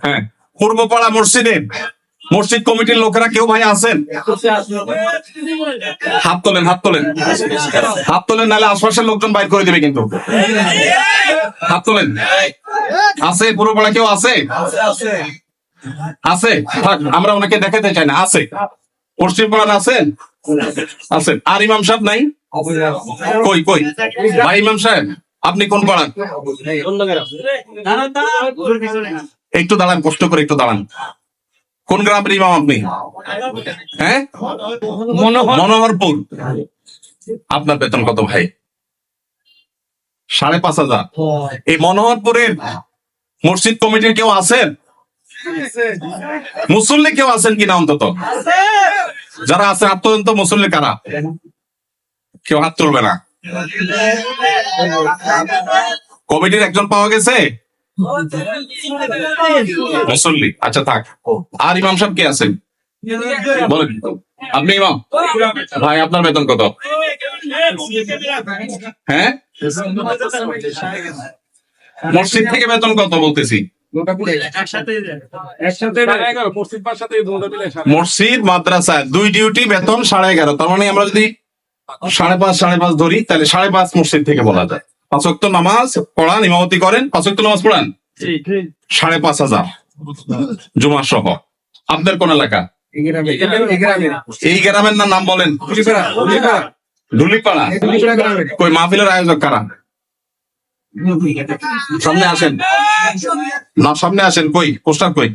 হ্যাঁ, পূর্ব পাড়া মসজিদের মসজিদ কমিটির লোকেরা কেউ ভাই আছেন? হাত তোলেন, হাত তোলেন, হাত তোলেন, নাহলে আশপাশের লোকজন বাইর করে দিবে কিন্তু। হাত তোলেন। আছে পূর্ব পাড়া কেউ আছে? আছে? থাক, আমরা ওনাকে দেখাতে চাই না। আছে পশ্চিম পাড়ার আছেন? আছেন। আর ইমাম সাহেব নাই? কই কই ভাই ইমাম সাহেব, আপনি কোন পাড়ার? একটু দাঁড়ান, কষ্ট করে একটু দাঁড়ান। কোন গ্রামের ইমাম আপনি? হ্যাঁ, মনোহরপুর। আপনার বেতন কত ভাই? 5,500। এই মনোহরপুরের মসজিদ কমিটির কেউ আছেন? মুসল্লি কেউ আছেন কিনা অন্তত? যারা আছেন হাত তোলেন তো। মুসল্লি কারা? কেউ হাত তুলবে না। কমিটির একজন পাওয়া গেছে? মুসল্লি, আচ্ছা থাক। আর ইমাম সাহেব কে আছেন বলেন? আপনি ইমাম ভাই, আপনার বেতন কত? হ্যাঁ, মসজিদ থেকে বেতন কত বলতেছি? মসজিদ মাদ্রাসা 2 ডিউটি বেতন 11.5। তার মানে আমরা যদি 5.5 ধরি, তাহলে 5.5 মসজিদ থেকে বলা যায়। 5 ওয়াক্ত নামাজ পড়ান, ইমামতি করেন, 5 ওয়াক্ত নামাজ পড়ান, 5.5 হাজার জুমা সহ। আপনার কোন এলাকা? এই গ্রামের নাম বলেন। ডুলিপাড়া। কই মাহফিলের আয়োজক কারা? সামনে আসেন না, সামনে আসেন। কই পোস্টার কই?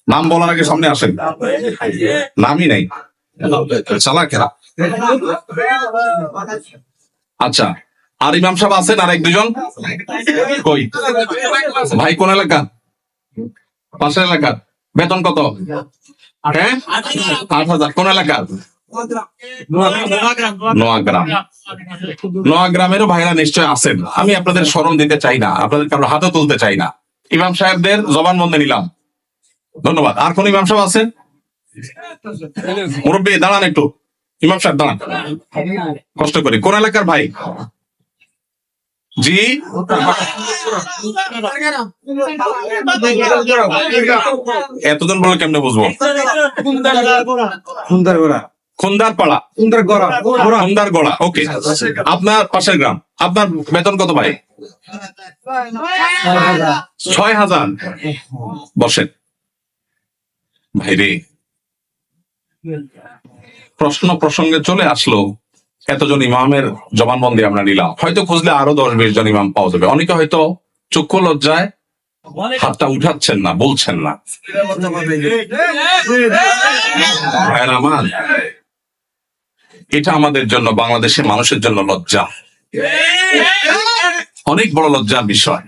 নাম বলার আগে সামনে আসেন। নামই নাই, চালাকেরা। আচ্ছা, আর ইমাম সাহেব আছেন আর এক দুজন? কই ভাই? কোন এলাকা? পাশের এলাকার। বেতন কত? হ্যাঁ, 8,000। কোন এলাকার? নোয়াগ্রাম। নোয়াগ্রামেরও ভাইরা নিশ্চয় আছেন। আমি আপনাদের স্মরণ দিতে চাই না, আপনাদের কারো হাতও তুলতে চাই না। ইমাম সাহেবদের জবানবন্দি নিলাম, ধন্যবাদ। আর কোন ইমাম সাহেব আছেন? মুরব্বী দাঁড়ান একটু। ইমাম সাহেব দাঁড়ান, কষ্ট করে। কোন এলাকার ভাই? জি, এতজন বলে কেমনে বুঝবো? খুন্দার পাড়া, খুন্দার গোড়া। ওকে, আপনার পাশের গ্রাম। আপনার বেতন কত ভাই? 6,000। বসেন ভাইরে, প্রশ্ন প্রসঙ্গে চলে আসলো। এতজন ইমামের জবানবন্দি আমরা নিলাম, হয়তো খুঁজলে আরো 10-20 জন ইমাম পাওয়া যাবে। অনেকে হয়তো চক্ষু লজ্জায় হাতটা উঠাচ্ছেন না, বলছেন না। আমার এটা আমাদের জন্য, বাংলাদেশের মানুষের জন্য লজ্জা, অনেক বড় লজ্জার বিষয়।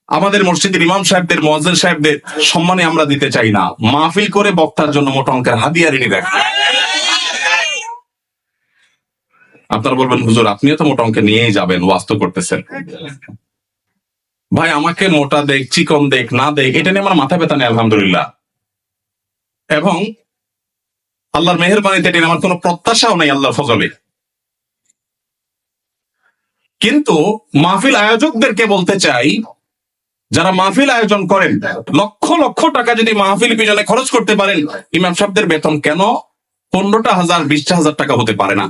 আমাদের মসজিদের ইমাম সাহেবদের, মুয়াজ্জিন সাহেবদের সম্মানে আমরা দিতে চাই না, মাহফিল করে বক্তার জন্য মোটা অঙ্কের হাদিয়া রেডি রাখি। আপনারা বলবেন হুজুর আপনিও তো মোটা অঙ্কে নিয়েই যাবেন, ওয়াজ তো করতেছেন। ভাই আমাকে মোটা দেখ, চিকন দেখ, না দেখ, এটা নিয়ে আমার মাথা ব্যথা নেই, আলহামদুলিল্লাহ। এবং আল্লাহর মেহেরবানিতে এটা আমার কোনো প্রত্যাশাও নেই আল্লাহর ফজলে। কিন্তু মাহফিল আয়োজকদেরকে বলতে চাই, যারা মাহফিল আয়োজন করেন, লক্ষ লক্ষ টাকা যদি মাহফিল পিছনে খরচ করতে পারেন, ইমাম সাহেবদের বেতন কেন 15,000, 20,000 টাকা হতে পারে না?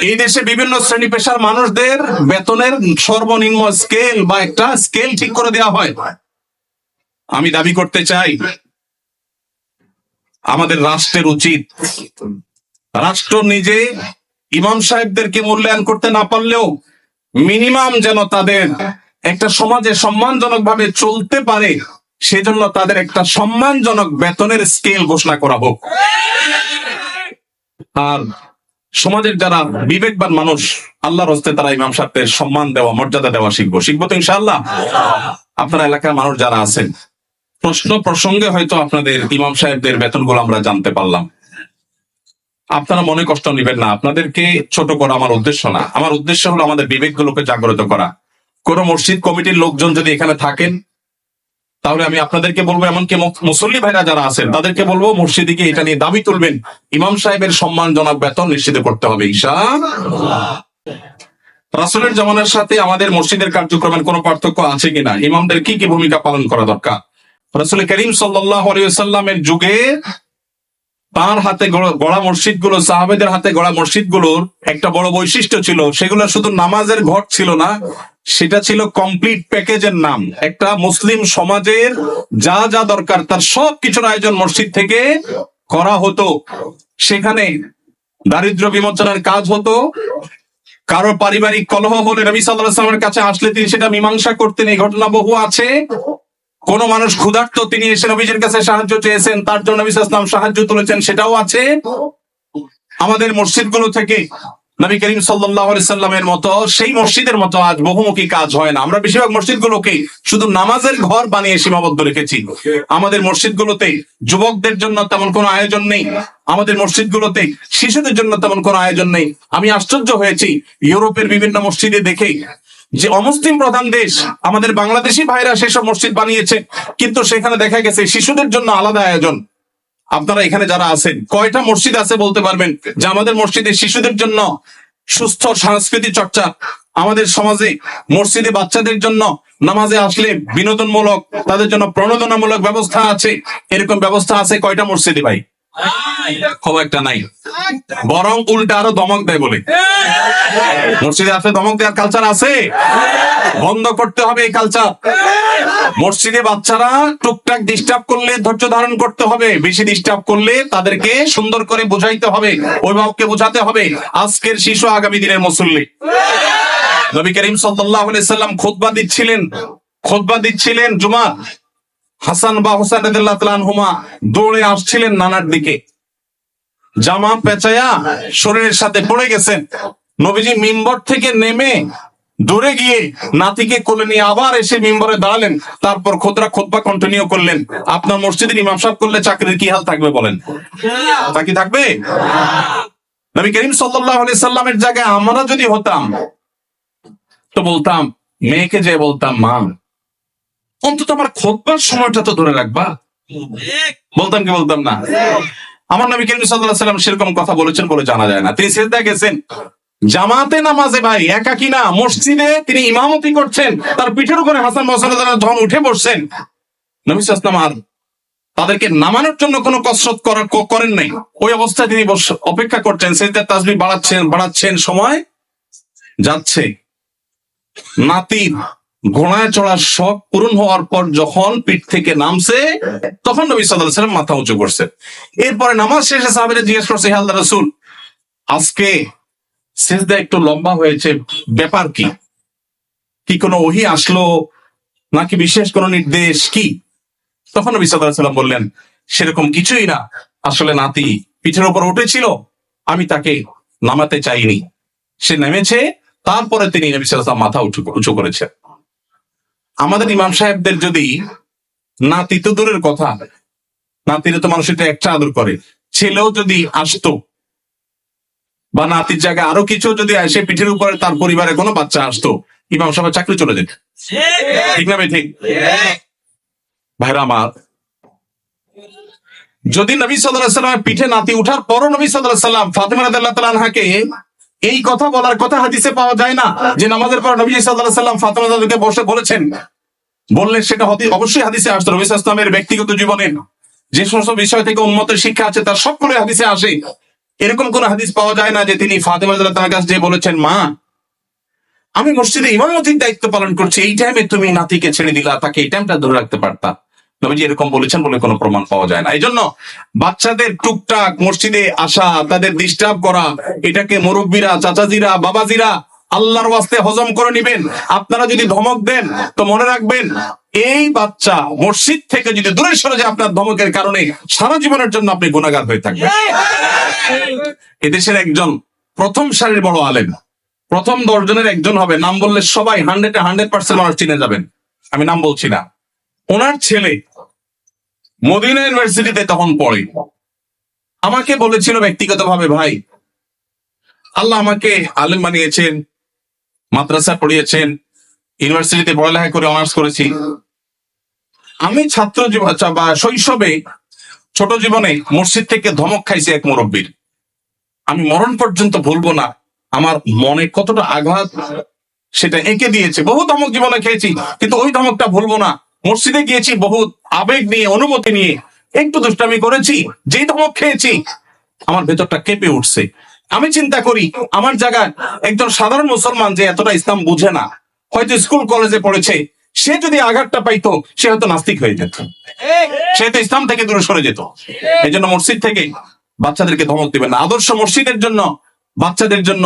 এই দেশে বিভিন্ন শ্রেণী পেশার মানুষদের বেতনের সর্বনিম্ন স্কেল বা একটা স্কেল ঠিক করে দেওয়া হয়। আমি দাবি করতে চাই, আমাদের রাষ্ট্রের উচিত, রাষ্ট্র নিজে ইমাম সাহেবদেরকে মূল্যায়ন করতে না পারলেও মিনিমাম যেন তাদের একটা সমাজে সম্মানজনক ভাবে চলতে পারে, সেজন্য তাদের একটা সম্মানজনক বেতনের স্কেল ঘোষণা করা হোক। আর সমাজের যারা বিবেকবান মানুষ, আল্লাহর হস্তে তারা ইমাম সাহেবদের সম্মান দেওয়া, মর্যাদা দেওয়া শিখবো তো ইনশাআল্লাহ। আপনার এলাকার মানুষ যারা আছেন, প্রশ্ন প্রসঙ্গে হয়তো আপনাদের ইমাম সাহেবদের বেতনগুলো আমরা জানতে পারলাম। আপনারা মনে কষ্ট নেবেন না, আপনাদেরকে ছোট করা আমার উদ্দেশ্য না। আমার উদ্দেশ্য হলো আমাদের বিবেকগুলোকে জাগ্রত করা। কোন মসজিদ কমিটির লোকজন যদি এখানে থাকেন, তাহলে আমি আপনাদেরকে বলবো, এমনকি মুসল্লি ভাইরা যারা আছেন তাদেরকে বলবো, মসজিদে গিয়ে এটা নিয়ে দাবি তুলবেন, ইমাম সাহেবের সম্মানজনক বেতন নিশ্চিত করতে হবে ইনশাআল্লাহ। রাসূলের জামানার সাথে আমাদের মসজিদের কার্যক্রমের কোনো পার্থক্য আছে কিনা, ইমামদের কি কি ভূমিকা পালন করা দরকার? রাসূল করিম সাল্লাল্লাহু আলাইহি ওয়াসাল্লামের যুগে তার হাতে গড়া মসজিদগুলো, সাহাবেদের হাতে গড়া মসজিদগুলোর একটা বড় বৈশিষ্ট্য ছিল, সেগুলো শুধু নামাজের ঘর ছিল না, সেটা ছিল কমপ্লিট প্যাকেজের নাম। একটা মুসলিম সমাজের যা যা দরকার তার সব কিছুর আয়োজন মসজিদ থেকে করা হতো। সেখানে দারিদ্র বিমোচনের কাজ হতো, কারো পারিবারিক কলহ হলে নবী সাল্লাল্লাহু আলাইহি ওয়াসাল্লামের কাছে আসলে তিনি সেটা মীমাংসা করতেন। এই ঘটনা বহু আছে। কোন মানুষ ক্ষুধার্ত, তিনি এসে নবীজির কাছে সাহায্য চেয়েছেন, তার জন্য নবী সাল্লাল্লাহু আলাইহি ওয়াসাল্লাম সাহায্য তুলেছেন, সেটাও আছে। আমাদের মসজিদগুলো থেকে নবী করিম সাল্লাল্লাহু আলাইহি সাল্লামের মতো, সেই মসজিদের মতো আজ বহুমুখী কাজ হয় না। আমরা বেশিরভাগ মসজিদগুলোকে শুধু নামাজের ঘর বানিয়ে সীমাবদ্ধ রেখেছি। আমাদের মসজিদগুলোতে যুবকদের জন্য তেমন কোনো আয়োজন নেই, আমাদের মসজিদগুলোতে শিশুদের জন্য তেমন কোনো আয়োজন নেই। আমি আশ্চর্য হয়েছি ইউরোপের বিভিন্ন মসজিদে দেখে, যে অমুসলিম প্রধান দেশ, আমাদের বাংলাদেশি ভাইরা সেসব মসজিদ বানিয়েছে, কিন্তু সেখানে দেখা গেছে শিশুদের জন্য আলাদা আয়োজন। আপনারা এখানে যারা আছেন, কয়টা মসজিদ আছে বলতে পারবেন যে আমাদের মসজিদে শিশুদের জন্য সুস্থ সাংস্কৃতিক চর্চা, আমাদের সমাজে মসজিদে বাচ্চাদের জন্য নামাজে আসলে বিনোদনমূলক, তাদের জন্য প্রণোদনামূলক ব্যবস্থা আছে, এরকম ব্যবস্থা আছে কয়টা মসজিদে ভাই? খবর একটা নাই, বরং উল্টা আরো ধমক দেয় বলে। মসজিদে আছে ধমক দেওয়ার কালচার আছে, বন্ধ করতে হবে এই কালচার। মসজিদে বাচ্চারা টুকটাক ডিস্টার্ব করলে ধৈর্য ধারণ করতে হবে, বেশি ডিস্টার্ব করলে তাদেরকে সুন্দর করে বুঝাইতে হবে, অভিভাবককে বোঝাতে হবে আজকের শিশু আগামী দিনের মুসল্লি। নবী করিম সাল্লাল্লাহু আলাইহি সাল্লাম খুতবা দিচ্ছিলেন জুমা। হাসান বা হোসেন রাদিয়াল্লাহু তাআলা আনহুমা দৌড়ে আসছিলেন নানার দিকে, জামা পেঁচায়া শরীরের সাথে পড়ে গেছেন। নবীজি মিম্বর থেকে নেমে দূরে গিয়ে নাতিকে কোলে নিয়ে আবার এসে মিম্বরে দাঁড়ালেন, তারপর খুতবা কন্টিনিউ করলেন। আপনার মসজিদের ইমাম সাহেব করলে চাকরির কি হাল থাকবে বলেন? তা কি থাকবে? নবী করিম সাল্লাল্লাহু আলাইহি সাল্লামের জায়গায় আমরা যদি হতাম তো বলতাম, মেয়েকে যে বলতাম, মা অন্তত আমার খুতবার সময়টা তো ধরে রাখবা। বলতাম কি বলতাম না? আমার নবী করিম সাল্লাল্লাহু আলাইহি সাল্লাম সেরকম কথা বলেছেন বলে জানা যায় না। তিনি সিজদা গেছেন জামাতে নামাজে, ভাই একাকি না, মসজিদে তিনি ইমামতি করছেন, তার পিঠের উপরে হাসান বসানো যখন উঠে বসছেন, নবী সাল্লাল্লাহু আলাইহি ওয়াসাল্লাম তাদেরকে নামানোর জন্য কোনো কসরত করেন নাই। ওই অবস্থায় তিনি অপেক্ষা করছেন, সিজদার তাসবিহ বাড়াচ্ছেন, সময় যাচ্ছে। নাতির ঘোড়ায় চড়ার শখ পূরণ হওয়ার পর যখন পিঠ থেকে নামছে, তখন নবী সাল্লাল্লাহু আলাইহি ওয়াসাল্লাম মাথা উঁচু করছে। এরপরে নামাজ শেষে সাহাবীরা জিজ্ঞেস করছে, হে আল্লাহর রাসূল, আজকে সিজদা একটু লম্বা হয়েছে, ব্যাপার কি? কি কোনো ওহী আসলো নাকি বিশেষ কোনো নির্দেশ কি? তখন নবী সাল্লাল্লাহু আলাইহি ওয়াসাল্লাম বললেন, সেরকম কিছুই না, আসলে নাতি পিঠের উপর উঠেছিল, আমি তাকে নামাতে চাইনি, সে নেমেছে, তারপরে তিনি নবী সাল্লাল্লাহু আলাইহি ওয়াসাল্লাম মাথা উঁচু করেছেন। আমাদের ইমাম সাহেবদের যদি নাতি তো দূরের কথা, নাতিরে তো মানুষ একটা আদর করে, ছেলেও যদি আসতো বা নাতির জায়গায় আরো কিছু যদি আসে, পিঠের উপরে তার পরিবারে কোনো বাচ্চা আসতো, ইমাম সাহেব চাকরি চলে যেত। ঠিক না ভাই? ঠিক ভাইরা আমার, যদি নবী সাল্লাল্লাহু আলাইহি ওয়াসাল্লামের পিঠে নাতি উঠার পরও নবী সাল্লাল্লাহু আলাইহি ওয়াসাল্লাম ফাতিমা রাদিয়াল্লাহু তাআলা আনহাকে এই কথা বলার কথা হাদিসে পাওয়া যায় না যে নামাজের পর নবী সাল্লাল্লাহু আলাইহি ওয়াসাল্লাম ফাতিমা রাদিয়াল্লাহু বসে বলেছেন। বললে সেটা অবশ্যই হাদিসে আসতো। নবী সাল্লাল্লাহু আলাইহি ওয়াসাল্লামের ব্যক্তিগত জীবনের যে সমস্ত বিষয় থেকে উম্মতের শিক্ষা আছে তার সবগুলো হাদিসে আসে। এরকম কোন হাদিস পাওয়া যায় না যে তিনি ফাতিমা রাদিয়াল্লাহু তাআলার কাছে বলেছেন, মা আমি মসজিদে ইমামতির দায়িত্ব পালন করছি, এই টাইমে তুমি নাতিকে ছেড়ে দিলা, তাকে এই টাইমটা ধরে রাখতে পারতা। নবীজি এরকম বলেছেন বলে কোনো প্রমাণ পাওয়া যায় না। এই জন্য বাচ্চাদের টুকটাক মসজিদে আসা, তাদের ডিস্টার্ব করা, এটাকে মুরব্বীরা, চাচাজিরা, বাবাজিরা আল্লাহর ওয়াস্তে হজম করে নিবেন। আপনারা যদি ধমক দেন তো মনে রাখবেন, এই বাচ্চা মসজিদ থেকে যদি দূরে সরে যায় আপনার ধমকের কারণে, সারা জীবনের জন্য আপনি গুনাহগার হয়ে থাকবেন। এদেশের একজন প্রথম সারির বড় আলেম, প্রথম 10 জনের একজন হবে, নাম বললে সবাই 100% মানুষ চিনে যাবেন, আমি নাম বলছি না। ওনার ছেলে মদিনা ইউনিভার্সিটিতে তখন পড়ে, আমাকে বলেছিল ব্যক্তিগতভাবে, ভাই আল্লাহ আমাকে আলেম বানিয়েছেন, মাদ্রাসা পড়িয়েছেন, ইউনিভার্সিটিতে পড়ালেখা করে অনার্স করেছি। আমি ছাত্র জীবন বা শৈশবে ছোট জীবনে মসজিদ থেকে ধমক খাইছি এক মুরব্বীর, আমি মরণ পর্যন্ত ভুলবো না। আমার মনে কতটা আঘাত সেটা এঁকে দিয়েছে। বহু ধমক জীবনে খেয়েছি, কিন্তু ওই ধমকটা ভুলবো না। মসজিদে গিয়েছি বহুত আবেগ নিয়ে, অনুমতি নিয়ে, একটু দুষ্টামি করেছি, যেই ধমক খেয়েছি আমার ভেতরটা কেঁপে উঠছে। আমি চিন্তা করি, আমার জায়গায় একজন সাধারণ মুসলমান যে এতটা ইসলাম বুঝে না, হয়তো স্কুল কলেজে পড়েছে, সে যদি আঘাতটা পাইতো সে হয়তো নাস্তিক হয়ে যেত, সে তো ইসলাম থেকে দূরে সরে যেত। এই জন্য মসজিদ থেকে বাচ্চাদেরকে ধমক দিবেন না। আদর্শ মসজিদের জন্য, বাচ্চাদের জন্য,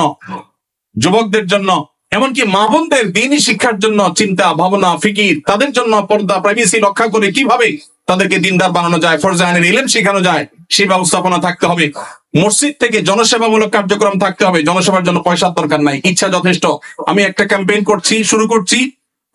যুবকদের জন্য, এমনকি মা বোনদের দ্বীনি শিক্ষার জন্য চিন্তা ভাবনা, ফিকির, তাদের জন্য পর্দা, প্রাইভেসি রক্ষা করে কিভাবে তাদেরকে দিনদার বানানো যায়, ফরজে আইনের ইলম শেখানো যায়, সেই ব্যবস্থাপনা থাকতে হবে। মসজিদ থেকে জনসেবামূলক কার্যক্রম থাকতে হবে। জনসেবার জন্য পয়সার দরকার নাই, ইচ্ছা যথেষ্ট। আমি একটা ক্যাম্পেইন শুরু করছি,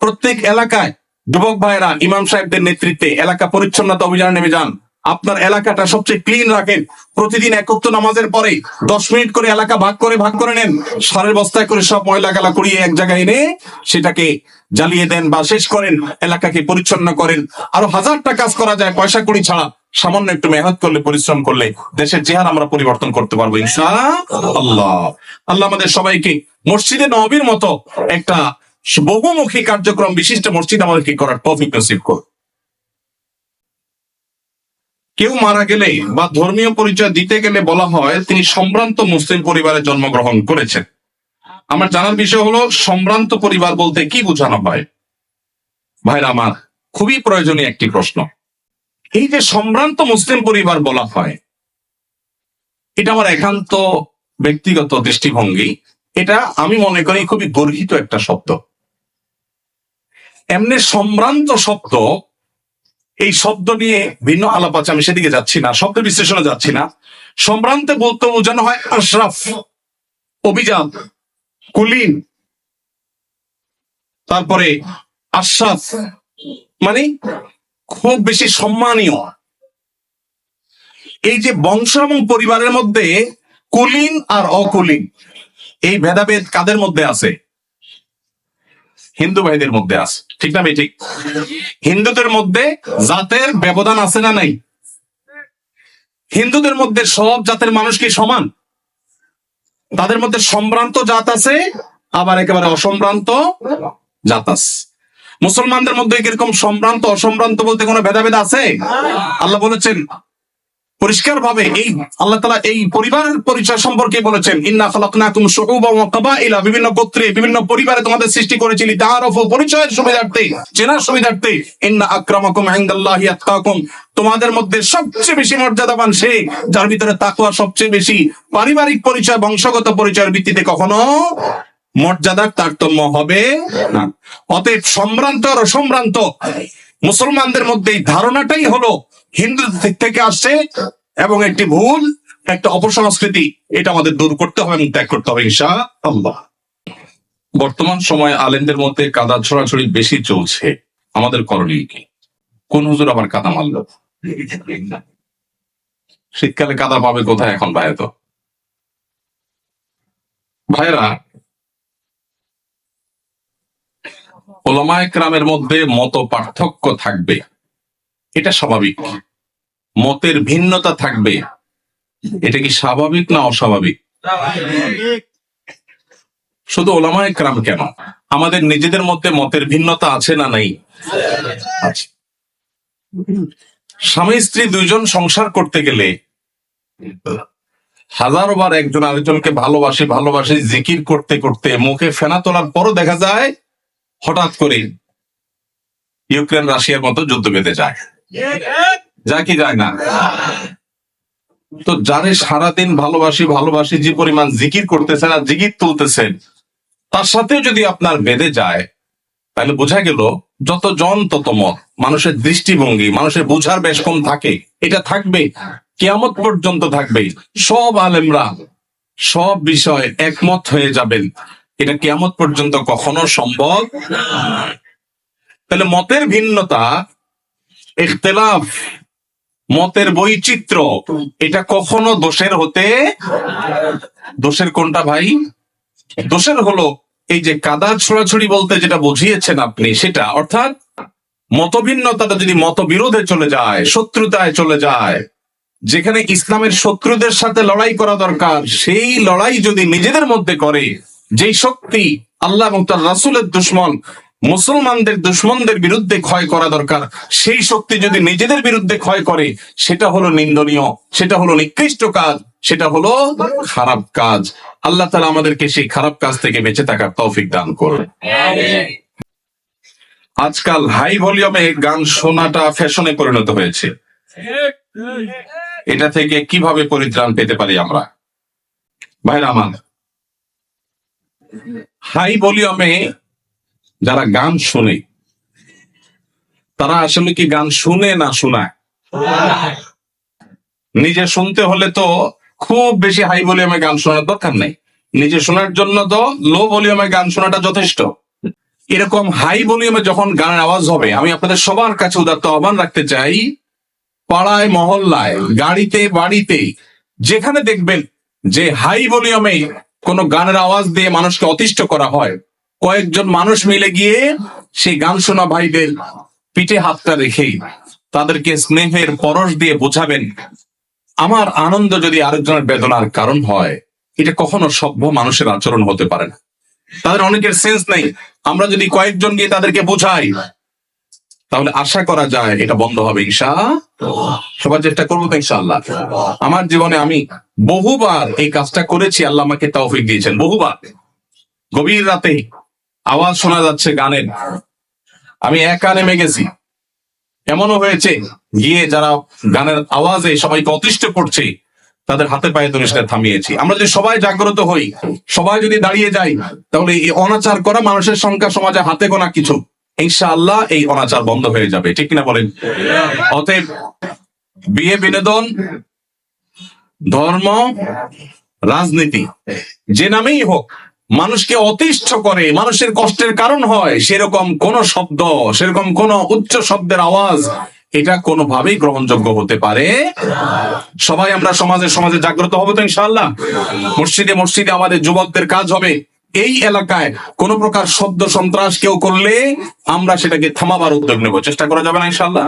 প্রত্যেক এলাকায় যুবক ভাইয়েরা ইমাম সাহেবদের নেতৃত্বে এলাকা পরিচ্ছন্নতা অভিযানে নেমে যান। আপনার এলাকাটা সবচেয়ে ক্লিন রাখেন। প্রতিদিন একত্র নামাজের পরে 10 মিনিট করে এলাকা ভাগ করে নেন, সারের বস্তায় করে সব ময়লা গালা কুড়িয়ে এক জায়গায় এনে সেটাকে জ্বালিয়ে দেন বা শেষ করেন, এলাকাকে পরিচ্ছন্ন করেন। আরো 1000টা কাজ করা যায় পয়সা কড়ি ছাড়া। সামান্য একটু মেহনত করলে, পরিশ্রম করলে দেশের চেহারা আমরা পরিবর্তন করতে পারবো ইনশাআল্লাহ। আল্লাহ আমাদের সবাইকে মসজিদে নববীর মতো একটা বহুমুখী কার্যক্রম বিশিষ্ট মসজিদ আমাদেরকে করার তৌফিক নসিব করুন। কেউ মারা গেলে বা ধর্মীয় পরিচয় দিতে গেলে বলা হয় তিনি সম্ভ্রান্ত মুসলিম পরিবারে জন্মগ্রহণ করেছেন। আমার জানার বিষয় হলো সম্ভ্রান্ত পরিবার বলতে কি বোঝানো হয়? ভাইরা আমার, খুবই প্রয়োজনীয় একটি প্রশ্ন। এই যে সম্ভ্রান্ত মুসলিম পরিবার বলা হয়, এটা আমার একান্ত ব্যক্তিগত দৃষ্টিভঙ্গি, এটা আমি মনে করি খুবই গর্হিত একটা শব্দ। এমনি সম্ভ্রান্ত শব্দ, এই শব্দ নিয়ে ভিন্ন আলাপ আছে, আমি সেদিকে যাচ্ছি না, শব্দ বিশ্লেষণে যাচ্ছি না। সম্ভ্রান্ত বলতে বোঝানো হয় আশরাফ, অভিজাত, কুলীন, তারপরে আশরাফ মানে খুব বেশি সম্মানীয়। এই যে বংশ এবং পরিবারের মধ্যে কুলীন আর অকুলীন, এই ভেদাভেদ কাদের মধ্যে আছে? হিন্দু ভাইদের মধ্যে আছে, ঠিক না? ঠিক। হিন্দুদের মধ্যে জাতের ব্যবধান আছে না নাই? হিন্দুদের মধ্যে সব জাতের মানুষ কি সমান? তাদের মধ্যে সম্ভ্রান্ত জাত আছে, আবার একেবারে অসম্ভ্রান্ত জাত আছে। মুসলমানদের মধ্যে কিরকম সম্ভ্রান্ত অসম্ভ্রান্ত বলতে কোনো ভেদাভেদ আছে? আল্লাহ বলেছেন পরিষ্কার ভাবে, এই আল্লাহ তাআলা এই পরিবারের পরিচয় সম্পর্কে বলেছেন, ইন্না খালাকনাকুম শুউবান ওয়া কাবাইলা, বিভিন্ন গোত্রে বিভিন্ন পরিবারে তোমাদের সৃষ্টি করেছি, লিতাআরাফু, পরিচয়ের সুবিধার্থে, চেনার সুবিধার্থে। ইন্না আকরামাকুম ইনদাল্লাহি আতকাকুম, তোমাদের মধ্যে সবচেয়ে বেশি মর্যাদাবান সে যার ভিতরে তাকওয়া সবচেয়ে বেশি। পারিবারিক পরিচয়, বংশগত পরিচয়ের ভিত্তিতে কখনো মর্যাদার তারতম্য হবে না। অতএব সম্ভ্রান্ত আর অসম্ভ্রান্ত মুসলমানদের মধ্যে এই ধারণাটাই হলো হিন্দু থেকে আসছে এবং একটি ভুল, একটা অপসংস্কৃতি। এটা আমাদের দূর করতে হবে এবং ত্যাগ করতে হবে ইনশাআল্লাহ। বর্তমান সময়ে আলেমদের মধ্যে কাদা ছড়াছড়ি বেশি চলছে, আমাদের করণীয় কি? কোন হুজুর আবার কাদা মারল? শীতকালে কাদা পাবে কোথায় এখন ভাই? তো ভাইরা, উলামায়ে কেরামের মধ্যে মত পার্থক্য থাকবে, এটা স্বাভাবিক। মতের ভিন্নতা থাকবে, এটা কি স্বাভাবিক না অস্বাভাবিক? শুধু উলামায়ে কেরাম কেন, আমাদের নিজেদের মধ্যে মতের ভিন্নতা আছে না নাই? আছে। স্বামী স্ত্রী দুইজন সংসার করতে গেলে হাজারো বার একজন আরেকজনকে ভালোবাসে ভালোবাসে জিকির করতে করতে মুখে ফেনা তোলার পরও দেখা যায় হঠাৎ করে ইউক্রেন রাশিয়ার মতো যুদ্ধ বেঁধে যায়। যায় কি যায় না? তো যারে সারাদিন ভালোবাসি ভালোবাসি যে পরিমাণ জিকির করতেছেন আর জিকির তুলতেছেন, তার সাথে যদি আপনার বেঁধে যায়, তাহলে বোঝা গেল যত জন তত মত। মানুষের দৃষ্টিভঙ্গি, মানুষের বোঝার বেশ কম থাকে, এটা থাকবে, কিয়ামত পর্যন্ত থাকবে। সব আলেমরা সব বিষয় একমত হয়ে যাবেন, এটা কিয়ামত পর্যন্ত কখনো সম্ভব। তাহলে মতের ভিন্নতা, ইখতিলাফ, মতের বৈচিত্র্য, এটা কখনো দোষের হতে, দোষের কোনটা ভাই? দোষের হলো এই যে কাদা ছড়াছড়ি বলতে যেটা বুঝিয়েছেন আপনি, সেটা অর্থাৎ মতভিন্নতাটা যদি মতবিরোধে চলে যায়, শত্রুতায় চলে যায়, যেখানে ইসলামের শত্রুদের সাথে লড়াই করা দরকার, সেই লড়াই যদি নিজেদের মধ্যে করে, যেই শক্তি আল্লাহ এবং তার রাসূলের দুশমন মুসলমানদের দুশমনদের বিরুদ্ধে ক্ষয় করা দরকার, সেই শক্তি যদি নিজেদের বিরুদ্ধে ক্ষয় করে, সেটা হলো নিন্দনীয়, সেটা হলো নিকৃষ্ট কাজ, সেটা হলো খারাপ কাজ। আল্লাহ তাআলা আমাদেরকে সেই খারাপ কাজ থেকে বেঁচে থাকার তৌফিক দান করুন। আজকাল হাই ভলিউমে গান শোনাটা ফ্যাশনে পরিণত হয়েছে, এটা থেকে কিভাবে পরিত্রাণ পেতে পারি আমরা? ভাইরা আমার, হাই ভলিউমে যারা গান শুনে, তারা আসলে কি গান শুনে না শোনায়? নিজে শুনতে হলে তো খুব বেশি হাই ভলিউমে গান শোনার দরকার নেই, নিজে শোনার জন্য তো লো ভলিউমে গান শোনাটা যথেষ্ট। এরকম হাই ভলিউমে যখন গানের আওয়াজ হবে, আমি আপনাদের সবার কাছে উদাত্ত আহ্বান রাখতে চাই, পাড়ায় মহল্লায় গাড়িতে বাড়িতে যেখানে দেখবেন যে হাই ভলিউমে কোনো গানের আওয়াজ দিয়ে মানুষকে অতিষ্ঠ করা হয়, কয়েকজন মানুষ মিলে গিয়ে সেই গান শোনা ভাইদের পিঠে হাতটা রেখে তাদেরকে স্নেহের পরশ দিয়ে বোঝাবেন, আমার আনন্দ যদি আরেকজনের বেদনার কারণ হয়, এটা কখনো সভ্য মানুষের আচরণ হতে পারে না। তাদের অনেকের সেন্স নেই। আমরা যদি কয়েকজন গিয়ে তাদেরকে বোঝাই, তাহলে আশা করা যায় এটা বন্ধ হবে ইনশাআল্লাহ। সবার চেষ্টা করবো তো ইনশাআল্লাহ। আমার জীবনে আমি বহুবার এই কাজটা করেছি, আল্লাহ আমাকে তৌফিক দিয়েছেন। বহুবার গভীর রাতে আওয়াজ শোনা যাচ্ছে গানের, আমি একা নেমে গেছি। এমনও হয়েছে গিয়ে যারা গানের আওয়াজে সবাইকে অতিষ্ঠ করছে তাদের হাতে পায়ে ধরে সেটা থামিয়েছি। আমরা যদি সবাই জাগ্রত হই, সবাই যদি দাঁড়িয়ে যাই, তাহলে এই অনাচার করা মানুষের সংখ্যা সমাজে হাতে গোনা কিছু, ইনশাআল্লাহ এই অনাচার বন্ধ হয়ে যাবে। ঠিক কিনা বলেন? অতএব বিয়ে, বিনোদন, ধর্ম, রাজনীতি যে নামেই হোক, মানুষকে অতিষ্ঠ করে, মানুষের কষ্টের কারণ হয়, সেরকম কোন শব্দ, সেরকম কোন উচ্চ শব্দের আওয়াজ এটা কোনোভাবেই গ্রহণযোগ্য হতে পারে। সবাই আমরা সমাজে জাগ্রত হবো তো ইনশাআল্লাহ। মসজিদে মসজিদে আমাদের যুবকদের কাজ হবে এই এলাকায় কোন প্রকার শব্দ সন্ত্রাস কেউ করলে আমরা সেটাকে থামাবার উদ্যোগ নেব, চেষ্টা করা যাবে না ইনশাআল্লাহ।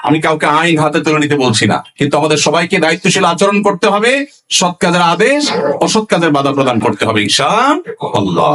আমি কাউকে আইন হাতে তুলে নিতে বলছি না, কিন্তু আমাদের সবাইকে দায়িত্বশীল আচরণ করতে হবে, সৎ কাজের আদেশ, অসৎ কাজের বাধা প্রদান করতে হবে ইনশাআল্লাহ।